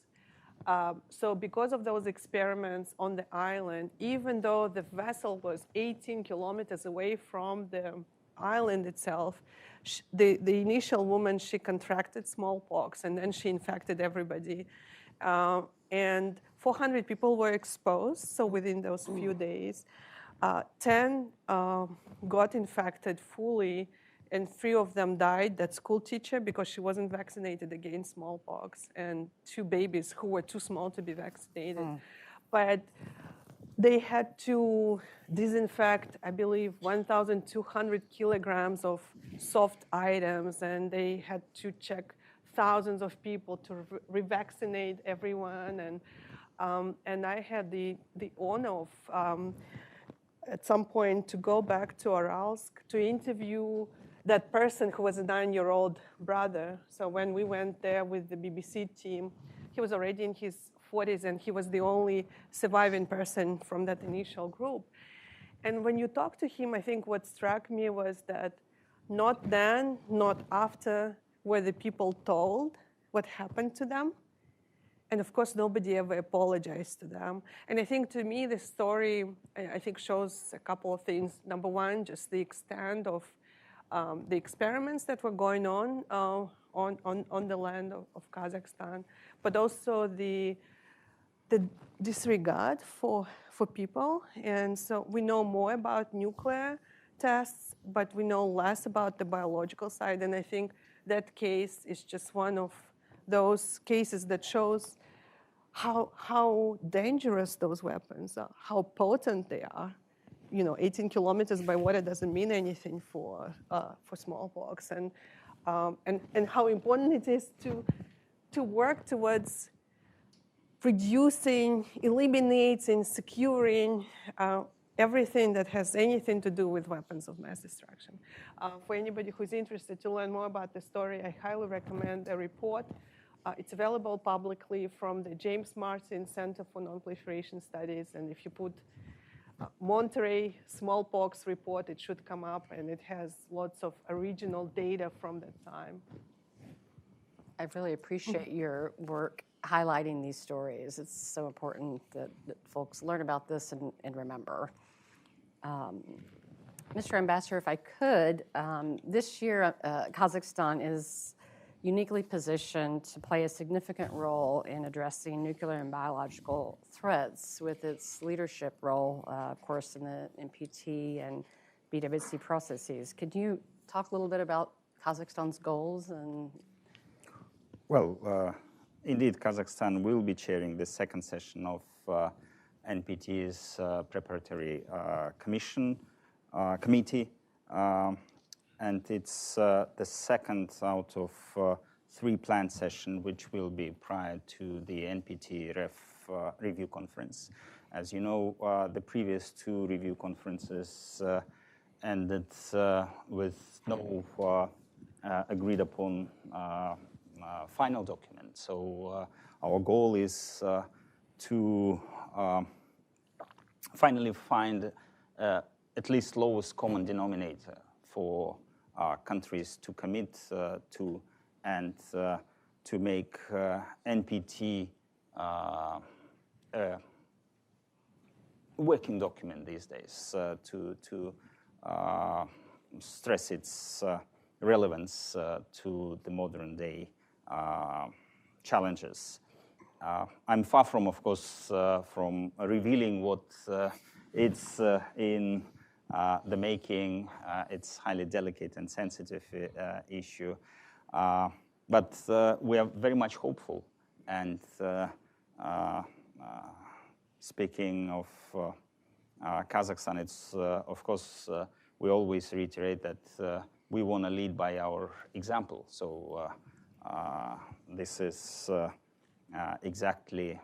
So because of those experiments on the island, even though the vessel was 18 kilometers away from the island itself, the initial woman, she contracted smallpox, and then she infected everybody. And 400 people were exposed, so within those few days. 10 got infected fully, and 3 of them died. That school teacher, because she wasn't vaccinated against smallpox, and 2 babies who were too small to be vaccinated. but they had to disinfect, I believe, 1,200 kilograms of soft items, and they had to check thousands of people to revaccinate everyone. And I had the honor of, at some point, to go back to Aralsk to interview that person who was a 9-year-old brother. So when we went there with the BBC team, he was already in his 40s, and he was the only surviving person from that initial group. And when you talk to him, I think what struck me was that not then, not after, were the people told what happened to them. And of course, nobody ever apologized to them. And I think, to me, the story, I think, shows a couple of things. Number one, just the extent of the experiments that were going on the land of Kazakhstan, but also the disregard for people. And so we know more about nuclear tests, but we know less about the biological side. And I think that case is just one of those cases that shows how dangerous those weapons are, how potent they are. 18 kilometers by water doesn't mean anything for smallpox, and how important it is to work towards reducing, eliminating, securing everything that has anything to do with weapons of mass destruction. For anybody who's interested to learn more about the story, I highly recommend a report. It's available publicly from the James Martin Center for Nonproliferation Studies, and if you put Monterey smallpox report, it should come up, and it has lots of original data from that time.
I really appreciate your work highlighting these stories. It's so important that folks learn about this and remember. Mr. Ambassador, if I could, this year Kazakhstan is uniquely positioned to play a significant role in addressing nuclear and biological threats with its leadership role, of course, in the NPT and BWC processes. Could you talk a little bit about Kazakhstan's goals?
Well, indeed, Kazakhstan will be chairing the second session of NPT's preparatory committee. And it's the second out of 3 planned sessions, which will be prior to the NPT review conference. As you know, the previous 2 review conferences ended with no agreed upon final document. So our goal is to finally find at least lowest common denominator for countries to commit to, and to make NPT a working document these days, to stress its relevance to the modern day challenges. I'm far from, of course, from revealing what it's in the making. It's highly delicate and sensitive issue, but we are very much hopeful. And speaking of Kazakhstan, it's of course we always reiterate that we want to lead by our example. So this is exactly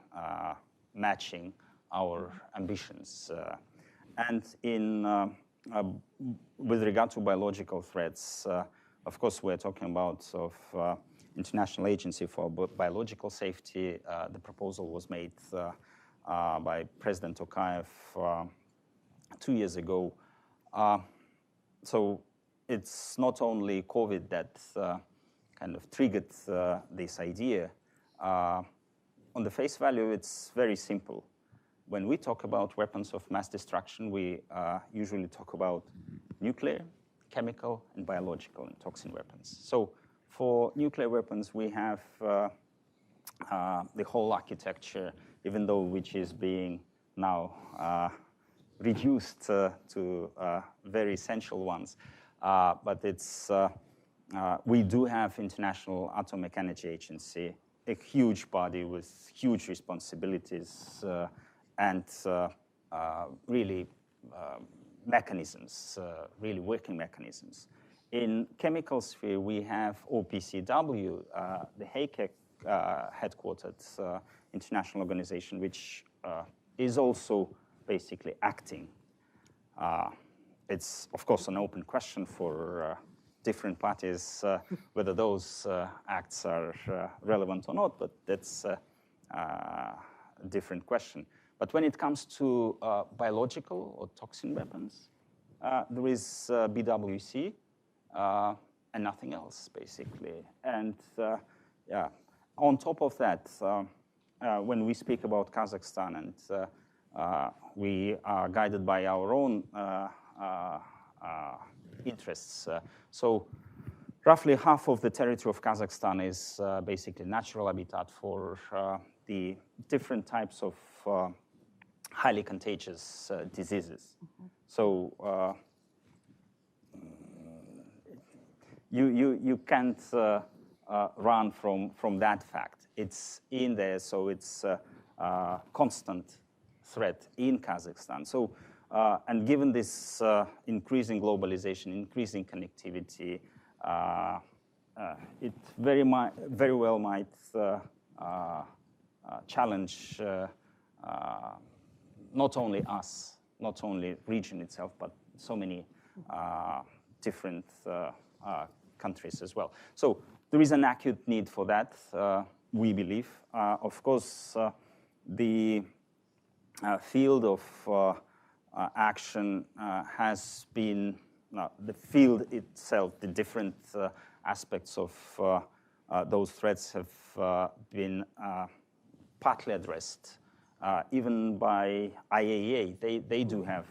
matching our ambitions. And with regard to biological threats, of course, we're talking about International Agency for Biological Safety. The proposal was made by President Tokayev 2 years ago. So it's not only COVID that kind of triggered this idea. On the face value, it's very simple. When we talk about weapons of mass destruction, we usually talk about nuclear, chemical, and biological and toxin weapons. So for nuclear weapons, we have the whole architecture, even though which is being now reduced to very essential ones. But it's we do have International Atomic Energy Agency, a huge body with huge responsibilities and really mechanisms, really working mechanisms. In chemical sphere, we have OPCW, the Hague headquartered international organization, which is also basically acting. It's, of course, an open question for different parties whether those acts are relevant or not, but that's a different question. But when it comes to biological or toxin weapons, there is BWC and nothing else, basically. And yeah, on top of that, when we speak about Kazakhstan, and we are guided by our own interests. So roughly half of the territory of Kazakhstan is basically natural habitat for the different types of highly contagious diseases. Mm-hmm. So you can't run from that fact. It's in there, so it's a constant threat in Kazakhstan. So, and given this increasing globalization, increasing connectivity, it very well might challenge not only us, not only region itself, but so many different countries as well. So there is an acute need for that, we believe. Of course, the field of action has been, the field itself, the different aspects of those threats have been partly addressed. Even by IAEA, they do have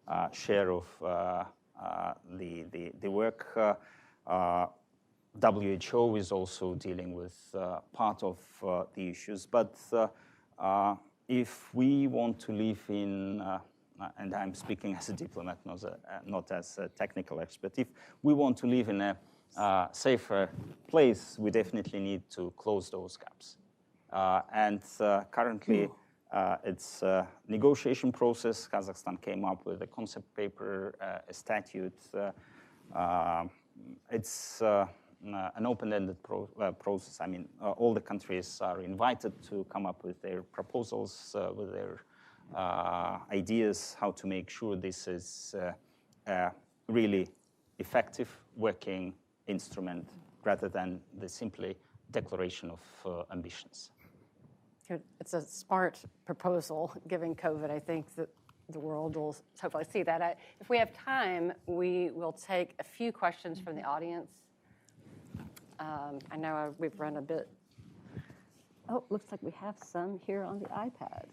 a share of the work. WHO is also dealing with part of the issues. But if we want to live in, and I'm speaking as a diplomat, not as a technical expert, if we want to live in a safer place, we definitely need to close those gaps. And currently, it's a negotiation process. Kazakhstan came up with a concept paper, a statute. It's an open-ended process. I mean, all the countries are invited to come up with their proposals, with their ideas, how to make sure this is a really effective working instrument rather than the simply declaration of ambitions.
It's a smart proposal, given COVID. I think that the world will hopefully see that. If we have time, we will take a few questions from the audience. I know we've run a bit. Oh, looks like we have some here on the iPad.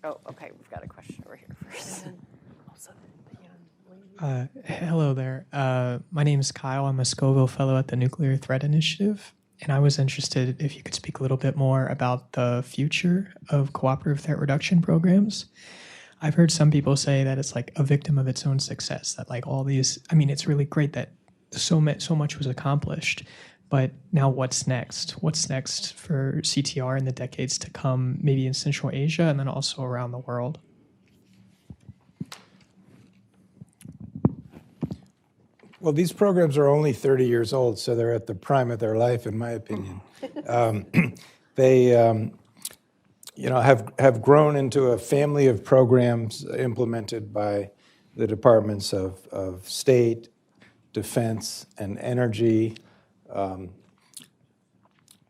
Oh, okay, we've got a question over here first.
Hello there. My name is Kyle. I'm a Scoville Fellow at the Nuclear Threat Initiative. And I was interested if you could speak a little bit more about the future of cooperative threat reduction programs. I've heard some people say that it's like a victim of its own success, that like all these, I mean, it's really great that so much was accomplished, but now what's next? What's next for CTR in the decades to come, maybe in Central Asia and then also around the world?
Well, these programs are only 30 years old, so they're at the prime of their life, in my opinion. They, have grown into a family of programs implemented by the departments of State, Defense, and Energy.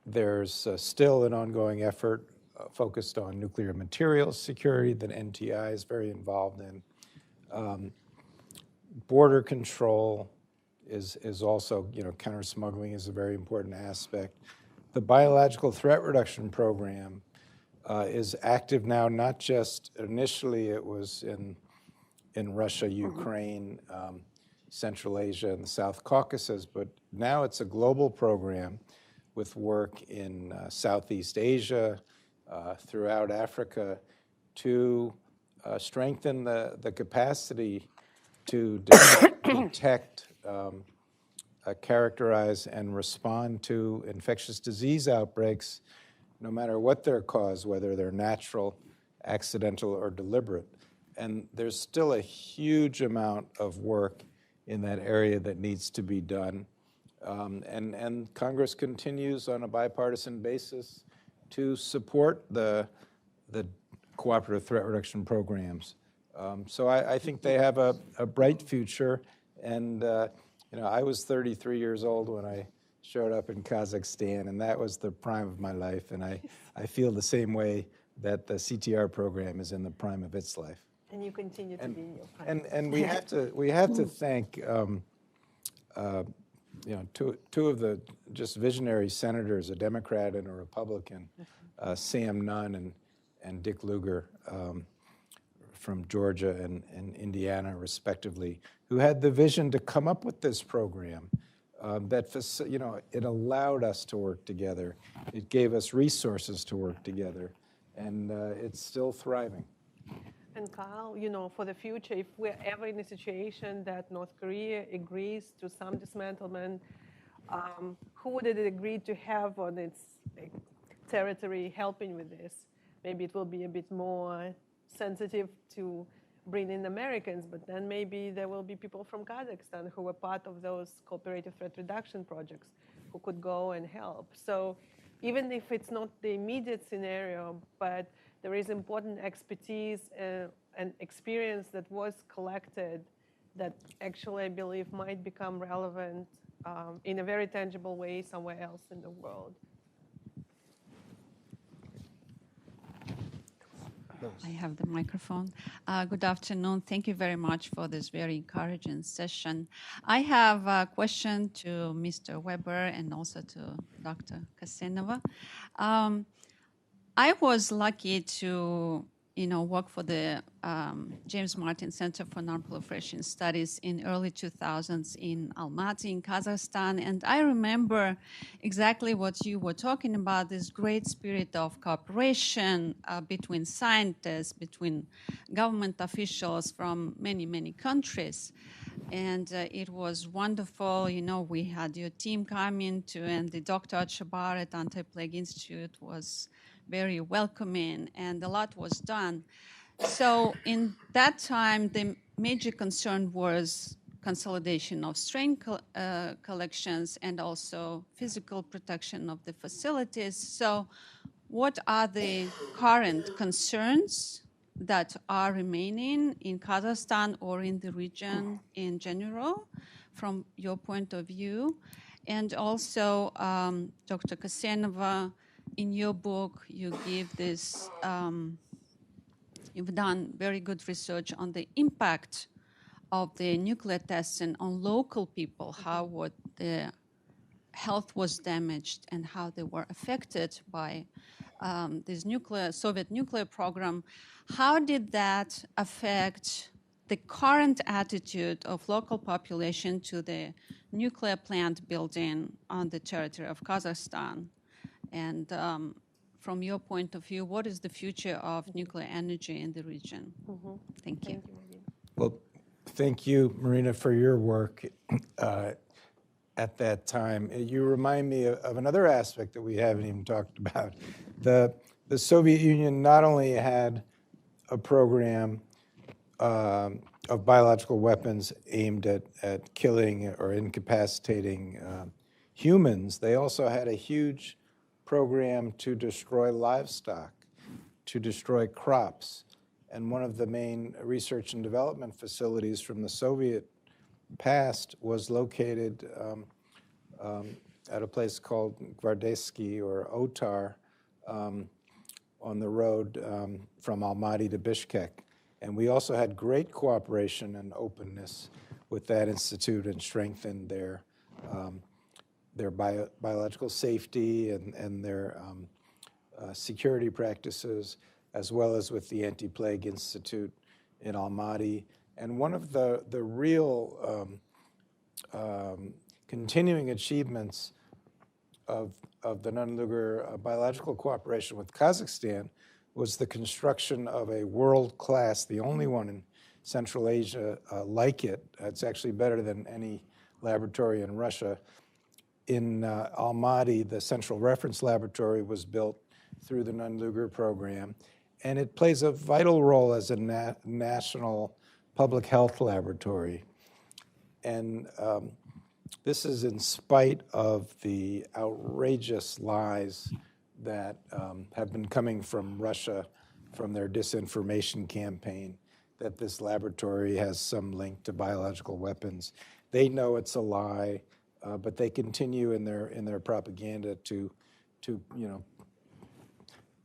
There's still an ongoing effort focused on nuclear materials security that NTI is very involved in. Border control is also, counter-smuggling is a very important aspect. The biological threat reduction program is active now, not just initially it was in Russia, Ukraine, Central Asia, and the South Caucasus, but now it's a global program with work in Southeast Asia, throughout Africa, to strengthen the capacity to detect, characterize, and respond to infectious disease outbreaks no matter what their cause, whether they're natural, accidental, or deliberate. And there's still a huge amount of work in that area that needs to be done. And Congress continues on a bipartisan basis to support the cooperative threat reduction programs. So I think they have a bright future. And I was 33 years old when I showed up in Kazakhstan, and that was the prime of my life. And I feel the same way that the CTR program is in the prime of its life.
And you continue to be in your prime.
And we have to thank two of the just visionary senators, a Democrat and a Republican, Sam Nunn and Dick Lugar from Georgia and Indiana, respectively, who had the vision to come up with this program that it allowed us to work together. It gave us resources to work together, and it's still thriving.
And Kyle, for the future, if we're ever in a situation that North Korea agrees to some dismantlement, who would it agree to have on its territory helping with this? Maybe it will be a bit more sensitive to bring in Americans, but then maybe there will be people from Kazakhstan who were part of those cooperative threat reduction projects who could go and help. So even if it's not the immediate scenario, but there is important expertise and experience that was collected that actually, I believe, might become relevant in a very tangible way somewhere else in the world.
I have the microphone. Good afternoon. Thank you very much for this very encouraging session. I have a question to Mr. Weber and also to Dr. Kassenova. I was lucky to work for the James Martin Center for Nonproliferation Studies in early 2000s in Almaty in Kazakhstan. And I remember exactly what you were talking about, this great spirit of cooperation between scientists, between government officials from many, many countries. And it was wonderful. We had your team coming to, and the Dr. Achabar at Anti-Plague Institute was very welcoming, and a lot was done. So in that time, the major concern was consolidation of strain collections and also physical protection of the facilities. So what are the current concerns that are remaining in Kazakhstan or in the region in general, from your point of view? And also, Dr. Kassenova, in your book, you give this, you've done very good research on the impact of the nuclear testing on local people, how what their health was damaged and how they were affected by this Soviet nuclear program. How did that affect the current attitude of local population to the nuclear plant building on the territory of Kazakhstan? And from your point of view, what is the future of nuclear energy in the region? Mm-hmm. Thank you.
Well, thank you, Marina, for your work at that time. You remind me of another aspect that we haven't even talked about. The Soviet Union not only had a program of biological weapons aimed at killing or incapacitating humans, they also had a huge program to destroy livestock, to destroy crops. And one of the main research and development facilities from the Soviet past was located at a place called Gvardeyski or Otar on the road from Almaty to Bishkek. And we also had great cooperation and openness with that institute and strengthened their biological safety and their security practices, as well as with the Anti-Plague Institute in Almaty. And one of the real continuing achievements of the Nunn-Lugar biological cooperation with Kazakhstan was the construction of a world-class, the only one in Central Asia like it. It's actually better than any laboratory in Russia. In Almaty, the Central Reference Laboratory was built through the Nunn-Lugar program. And it plays a vital role as a national public health laboratory. And this is in spite of the outrageous lies that have been coming from Russia from their disinformation campaign, that this laboratory has some link to biological weapons. They know it's a lie, but they continue in their propaganda to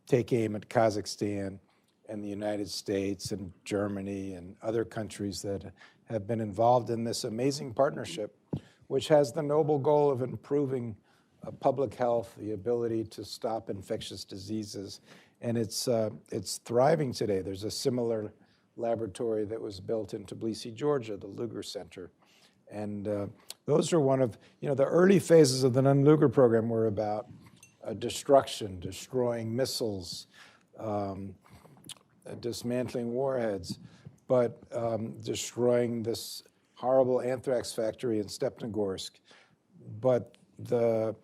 take aim at Kazakhstan and the United States and Germany and other countries that have been involved in this amazing partnership, which has the noble goal of improving public health, the ability to stop infectious diseases. And it's thriving today. There's a similar laboratory that was built in Tbilisi, Georgia, the Lugar Center. And those are one of, the early phases of the Nunn-Lugar program were about destruction, destroying missiles, dismantling warheads, but destroying this horrible anthrax factory in Stepnogorsk. But the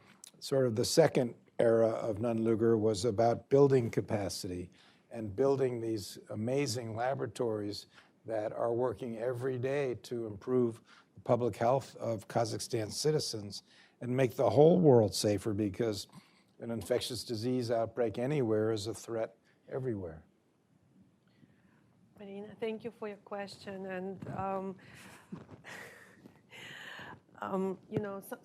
second era of Nunn-Lugar was about building capacity and building these amazing laboratories that are working every day to improve the public health of Kazakhstan's citizens and make the whole world safer, because an infectious disease outbreak anywhere is a threat everywhere.
Marina, thank you for your question. And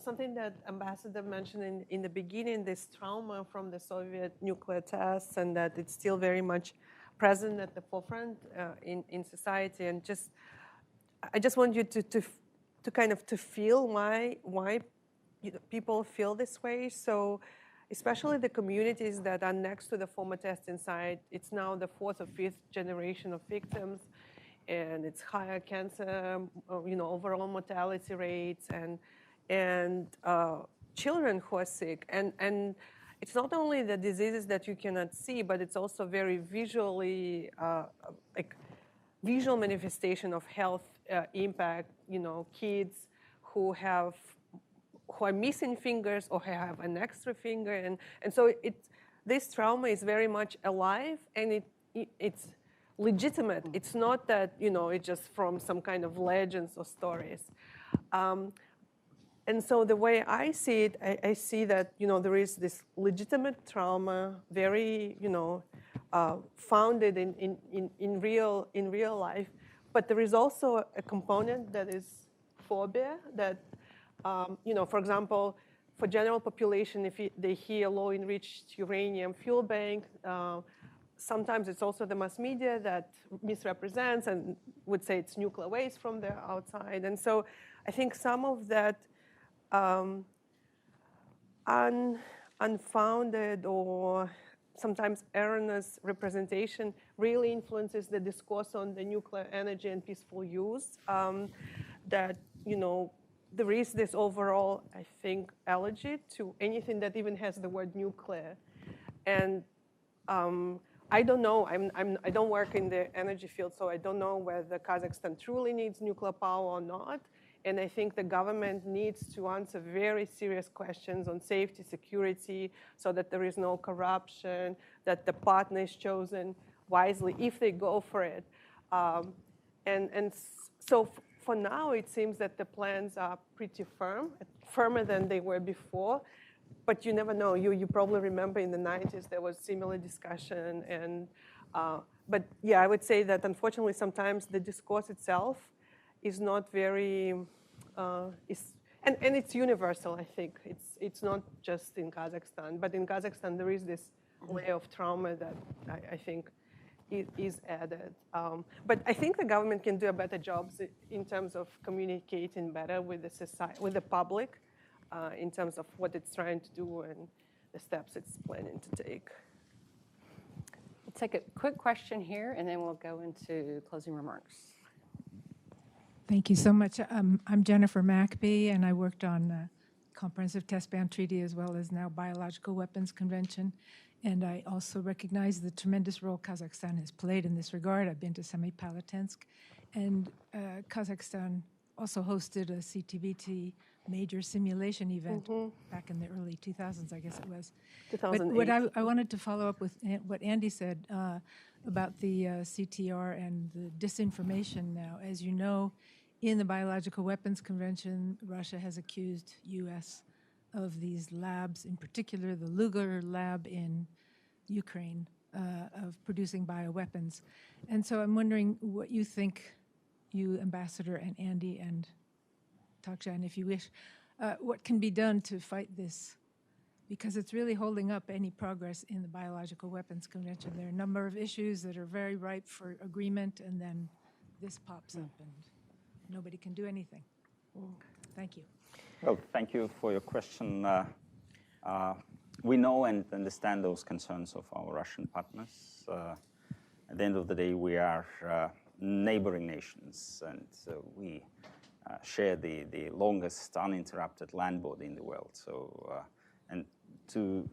something that Ambassador mentioned in the beginning, this trauma from the Soviet nuclear tests, and that it's still very much present at the forefront in society. And I just want you to kind of to feel why people feel this way. So, especially the communities that are next to the former testing site, it's now the 4th or 5th generation of victims, and it's higher cancer, overall mortality rates, and children who are sick. And it's not only the diseases that you cannot see, but it's also very visually, visual manifestation of health impact. Kids who are missing fingers or have an extra finger, and so this trauma is very much alive, and it's legitimate. It's not that it's just from some kind of legends or stories. And so the way I see it, I see that there is this legitimate trauma, very founded in real life, but there is also a component that is phobia that. For example, for general population, if they hear low-enriched uranium fuel bank, sometimes it's also the mass media that misrepresents and would say it's nuclear waste from the outside. And so I think some of that unfounded or sometimes erroneous representation really influences the discourse on the nuclear energy and peaceful use. That there is this overall, I think, allergy to anything that even has the word nuclear. And I don't know. I don't work in the energy field, so I don't know whether Kazakhstan truly needs nuclear power or not. And I think the government needs to answer very serious questions on safety, security, so that there is no corruption, that the partner is chosen wisely if they go for it. So for now, it seems that the plans are pretty firm, firmer than they were before. But you never know. You probably remember in the 90s there was similar discussion. But yeah, I would say that unfortunately sometimes the discourse itself is not very, and it's universal, I think. It's not just in Kazakhstan. But in Kazakhstan, there is this layer of trauma that I think is added. But I think the government can do a better job in terms of communicating better with the society, with the public, in terms of what it's trying to do and the steps it's planning to take.
We'll take a quick question here, and then we'll go into closing remarks.
Thank you so much. I'm Jennifer Mackbee, and I worked on the Comprehensive Test Ban Treaty as well as now Biological Weapons Convention. And I also recognize the tremendous role Kazakhstan has played in this regard. I've been to Semipattin, and Kazakhstan also hosted a CTBT major simulation event back in the early 2000s, I guess it was.
2008.
But what I wanted to follow up with what Andy said about the CTR and the disinformation now. As you know, in the Biological Weapons Convention, Russia has accused U.S. of these labs, in particular the Lugar lab in Ukraine, of producing bioweapons. And so I'm wondering what you think, you, Ambassador, and Andy, and Toghzan, if you wish, what can be done to fight this? Because it's really holding up any progress in the Biological Weapons Convention. There are a number of issues that are very ripe for agreement, and then this pops up, and nobody can do anything. Thank you.
Well, thank you for your question. We know and understand those concerns of our Russian partners. At the end of the day, we are neighboring nations, and we share the longest uninterrupted land border in the world. So, and to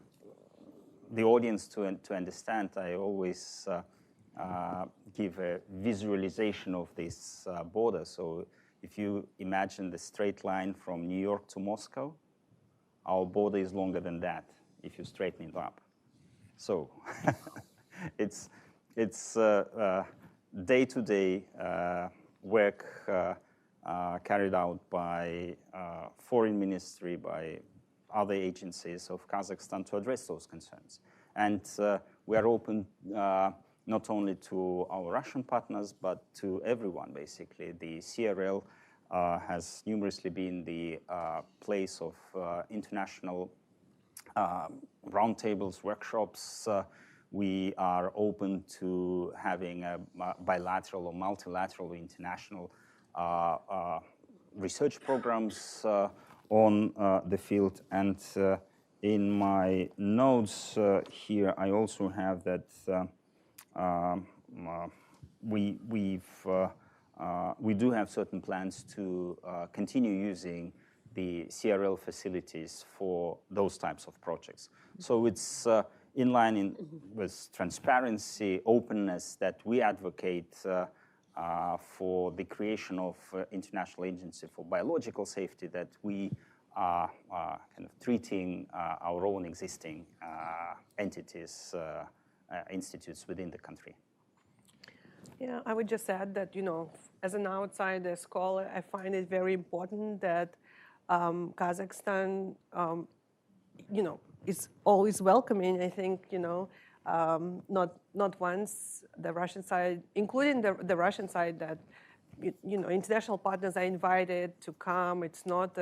the audience to understand, I always give a visualization of this border. So if you imagine the straight line from New York to Moscow, our border is longer than that if you straighten it up. So it's day-to-day work carried out by foreign ministry, by other agencies of Kazakhstan to address those concerns. And we are open not only to our Russian partners, but to everyone, basically. The CRL has numerously been the place of international roundtables, workshops. We are open to having a bilateral or multilateral international research programs on the field. And in my notes here, I also have that we do have certain plans to continue using the CRL facilities for those types of projects. So it's in line with transparency, openness that we advocate for the creation of International Agency for Biological Safety, that we are kind of treating our own existing entities, institutes within the country.
Yeah, I would just add that, as an outsider scholar, I find it very important that Kazakhstan, is always welcoming. I think, not once the Russian side, including the Russian side, that international partners are invited to come. It's not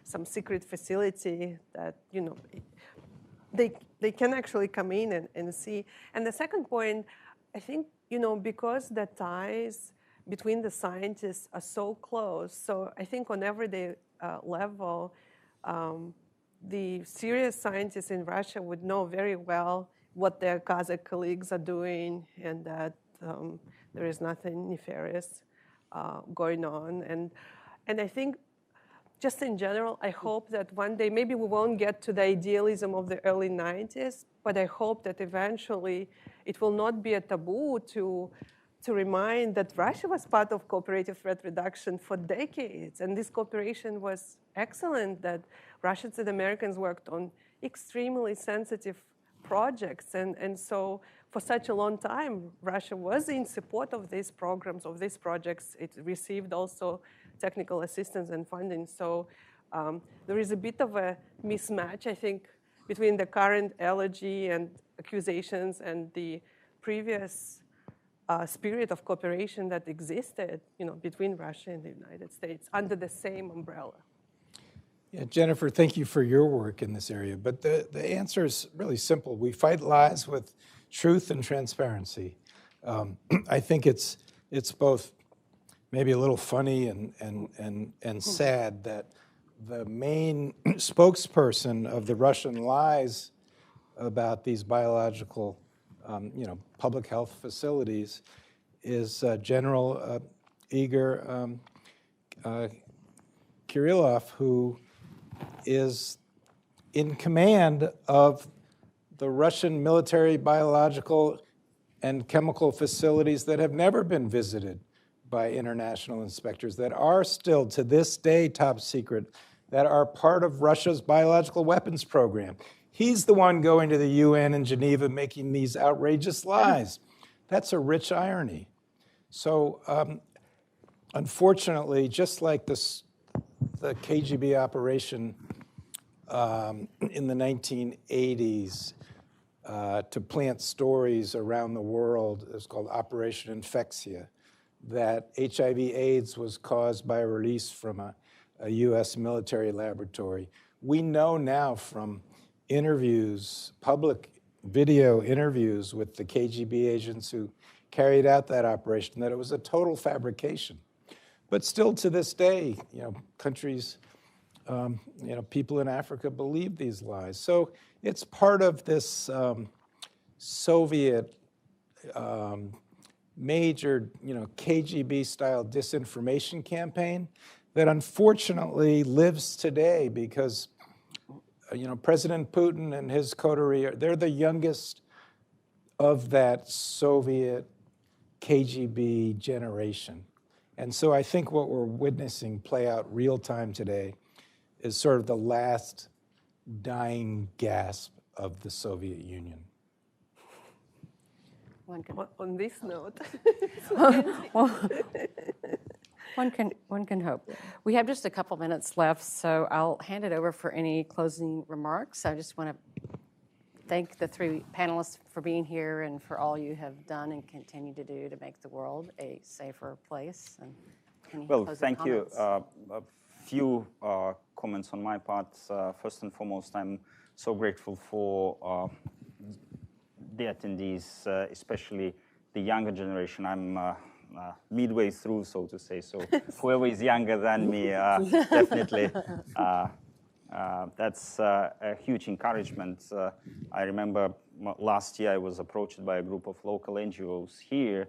some secret facility that they can actually come in and see. And the second point, I think, because the ties between the scientists are so close. So I think on everyday level, the serious scientists in Russia would know very well what their Kazakh colleagues are doing, and that there is nothing nefarious going on. And I think, just in general, I hope that one day, maybe we won't get to the idealism of the early 90s, but I hope that eventually it will not be a taboo to remind that Russia was part of cooperative threat reduction for decades. And this cooperation was excellent, that Russians and Americans worked on extremely sensitive projects. And so for such a long time, Russia was in support of these programs, of these projects. It received also technical assistance and funding. So there is a bit of a mismatch, I think, between the current elegy and accusations and the previous spirit of cooperation that existed, between Russia and the United States under the same umbrella.
Yeah, Jennifer, thank you for your work in this area. But the answer is really simple. We fight lies with truth and transparency. I think it's both maybe a little funny and sad that the main spokesperson of the Russian lies about these biological, public health facilities is General Igor Kirillov, who is in command of the Russian military biological and chemical facilities that have never been visited by international inspectors, that are still to this day top secret that are part of Russia's biological weapons program. He's the one going to the UN in Geneva making these outrageous lies. That's a rich irony. So unfortunately, just like the KGB operation in the 1980s to plant stories around the world, it was called Operation Infexia, that HIV/AIDS was caused by a release from a US military laboratory. We know now from interviews, public video interviews with the KGB agents who carried out that operation, that it was a total fabrication. But still to this day, countries, people in Africa believe these lies. So it's part of this Soviet major, KGB-style disinformation campaign that unfortunately lives today because, President Putin and his coterie, they're the youngest of that Soviet KGB generation. And so I think what we're witnessing play out real time today is sort of the last dying gasp of the Soviet Union.
On this note.
One can hope. We have just a couple minutes left, so I'll hand it over for any closing remarks. I just want to thank the three panelists for being here and for all you have done and continue to do to make the world a safer place. And any closing
thank you.
comments?
A few comments on my part. First and foremost, I'm so grateful for the attendees, especially the younger generation. I'm midway through, so to say. So whoever is younger than me, definitely, that's a huge encouragement. I remember last year I was approached by a group of local NGOs here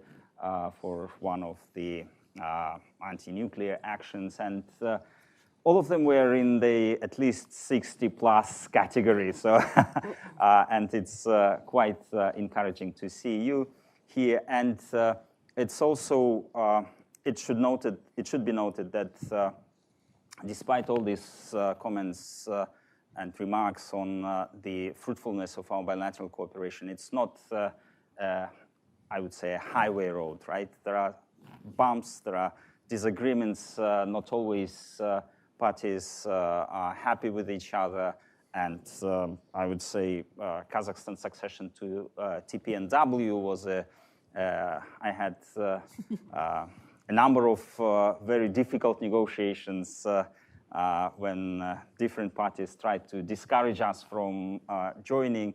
for one of the anti-nuclear actions, and all of them were in the at least 60+ category. So, and it's quite encouraging to see you here. And it's also it should be noted that despite all these comments and remarks on the fruitfulness of our bilateral cooperation, it's not, I would say, a highway road, right? There are bumps, there are disagreements. Not always parties are happy with each other. And I would say Kazakhstan's accession to TPNW was I had a number of very difficult negotiations when different parties tried to discourage us from joining.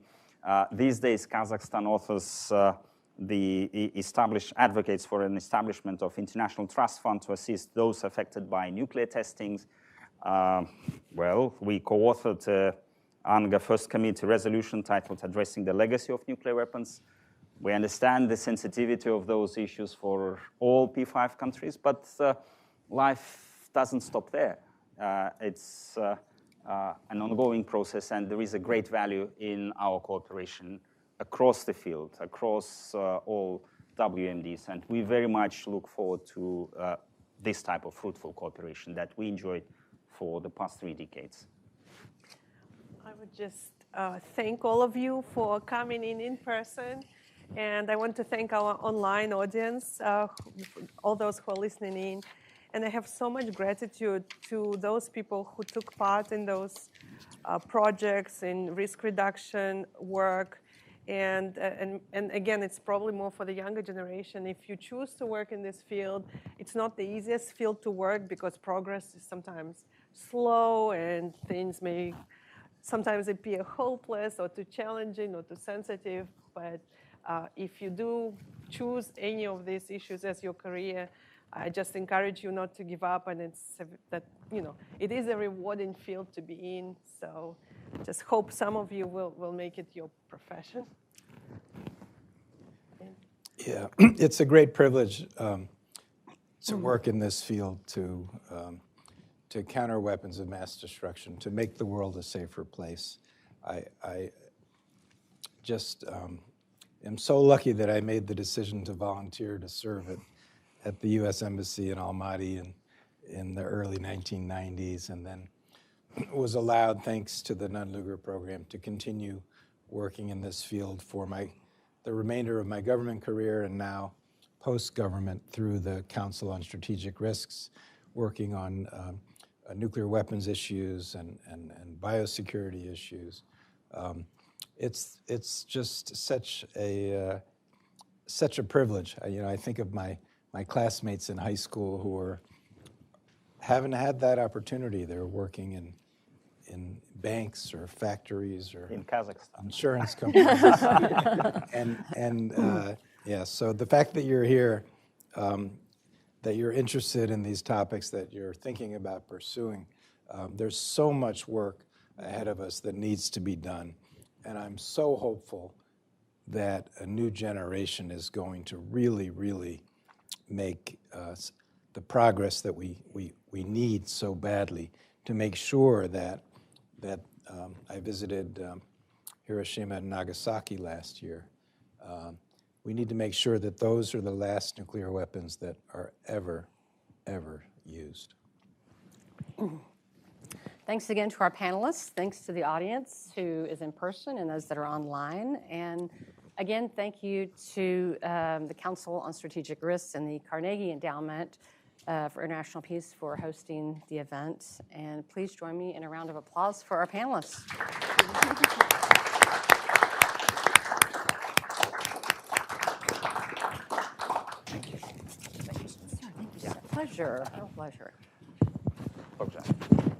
These days, Kazakhstan offers advocates for an establishment of international trust fund to assist those affected by nuclear testings. Well, we co-authored a UNGA First Committee resolution titled Addressing the Legacy of Nuclear Weapons. We understand the sensitivity of those issues for all P5 countries, but life doesn't stop there. It's an ongoing process, and there is a great value in our cooperation across the field, across all WMDs, and we very much look forward to this type of fruitful cooperation that we enjoyed for the past 3 decades.
I would just thank all of you for coming in person. And I want to thank our online audience, all those who are listening in. And I have so much gratitude to those people who took part in those projects in risk reduction work. And again, it's probably more for the younger generation. If you choose to work in this field, it's not the easiest field to work because progress is sometimes slow and things may sometimes appear hopeless or too challenging or too sensitive. But if you do choose any of these issues as your career, I just encourage you not to give up. And it is a rewarding field to be in. So just hope some of you will make it your profession.
Yeah, it's a great privilege to work in this field, to counter weapons of mass destruction, to make the world a safer place. I just am so lucky that I made the decision to volunteer to serve at the U.S. Embassy in Almaty in the early 1990s, and then was allowed, thanks to the Nunn-Lugar program, to continue working in this field for the remainder of my government career and now post-government through the Council on Strategic Risks, working on nuclear weapons issues and biosecurity issues. It's just such a privilege. I think of my classmates in high school who haven't had that opportunity. They're working in banks or factories or
in Kazakhstan,
insurance companies, so the fact that you're here, that you're interested in these topics, that you're thinking about pursuing, there's so much work ahead of us that needs to be done, and I'm so hopeful that a new generation is going to really, really make the progress that we need so badly to make sure that I visited Hiroshima and Nagasaki last year. We need to make sure that those are the last nuclear weapons that are ever used.
Thanks again to our panelists. Thanks to the audience who is in person and those that are online. And again, thank you to the Council on Strategic Risks and the Carnegie Endowment for International Peace for hosting the event. And please join me in a round of applause for our panelists. Thank you. Thank you, sir. Pleasure. Oh, pleasure.
Toghzan.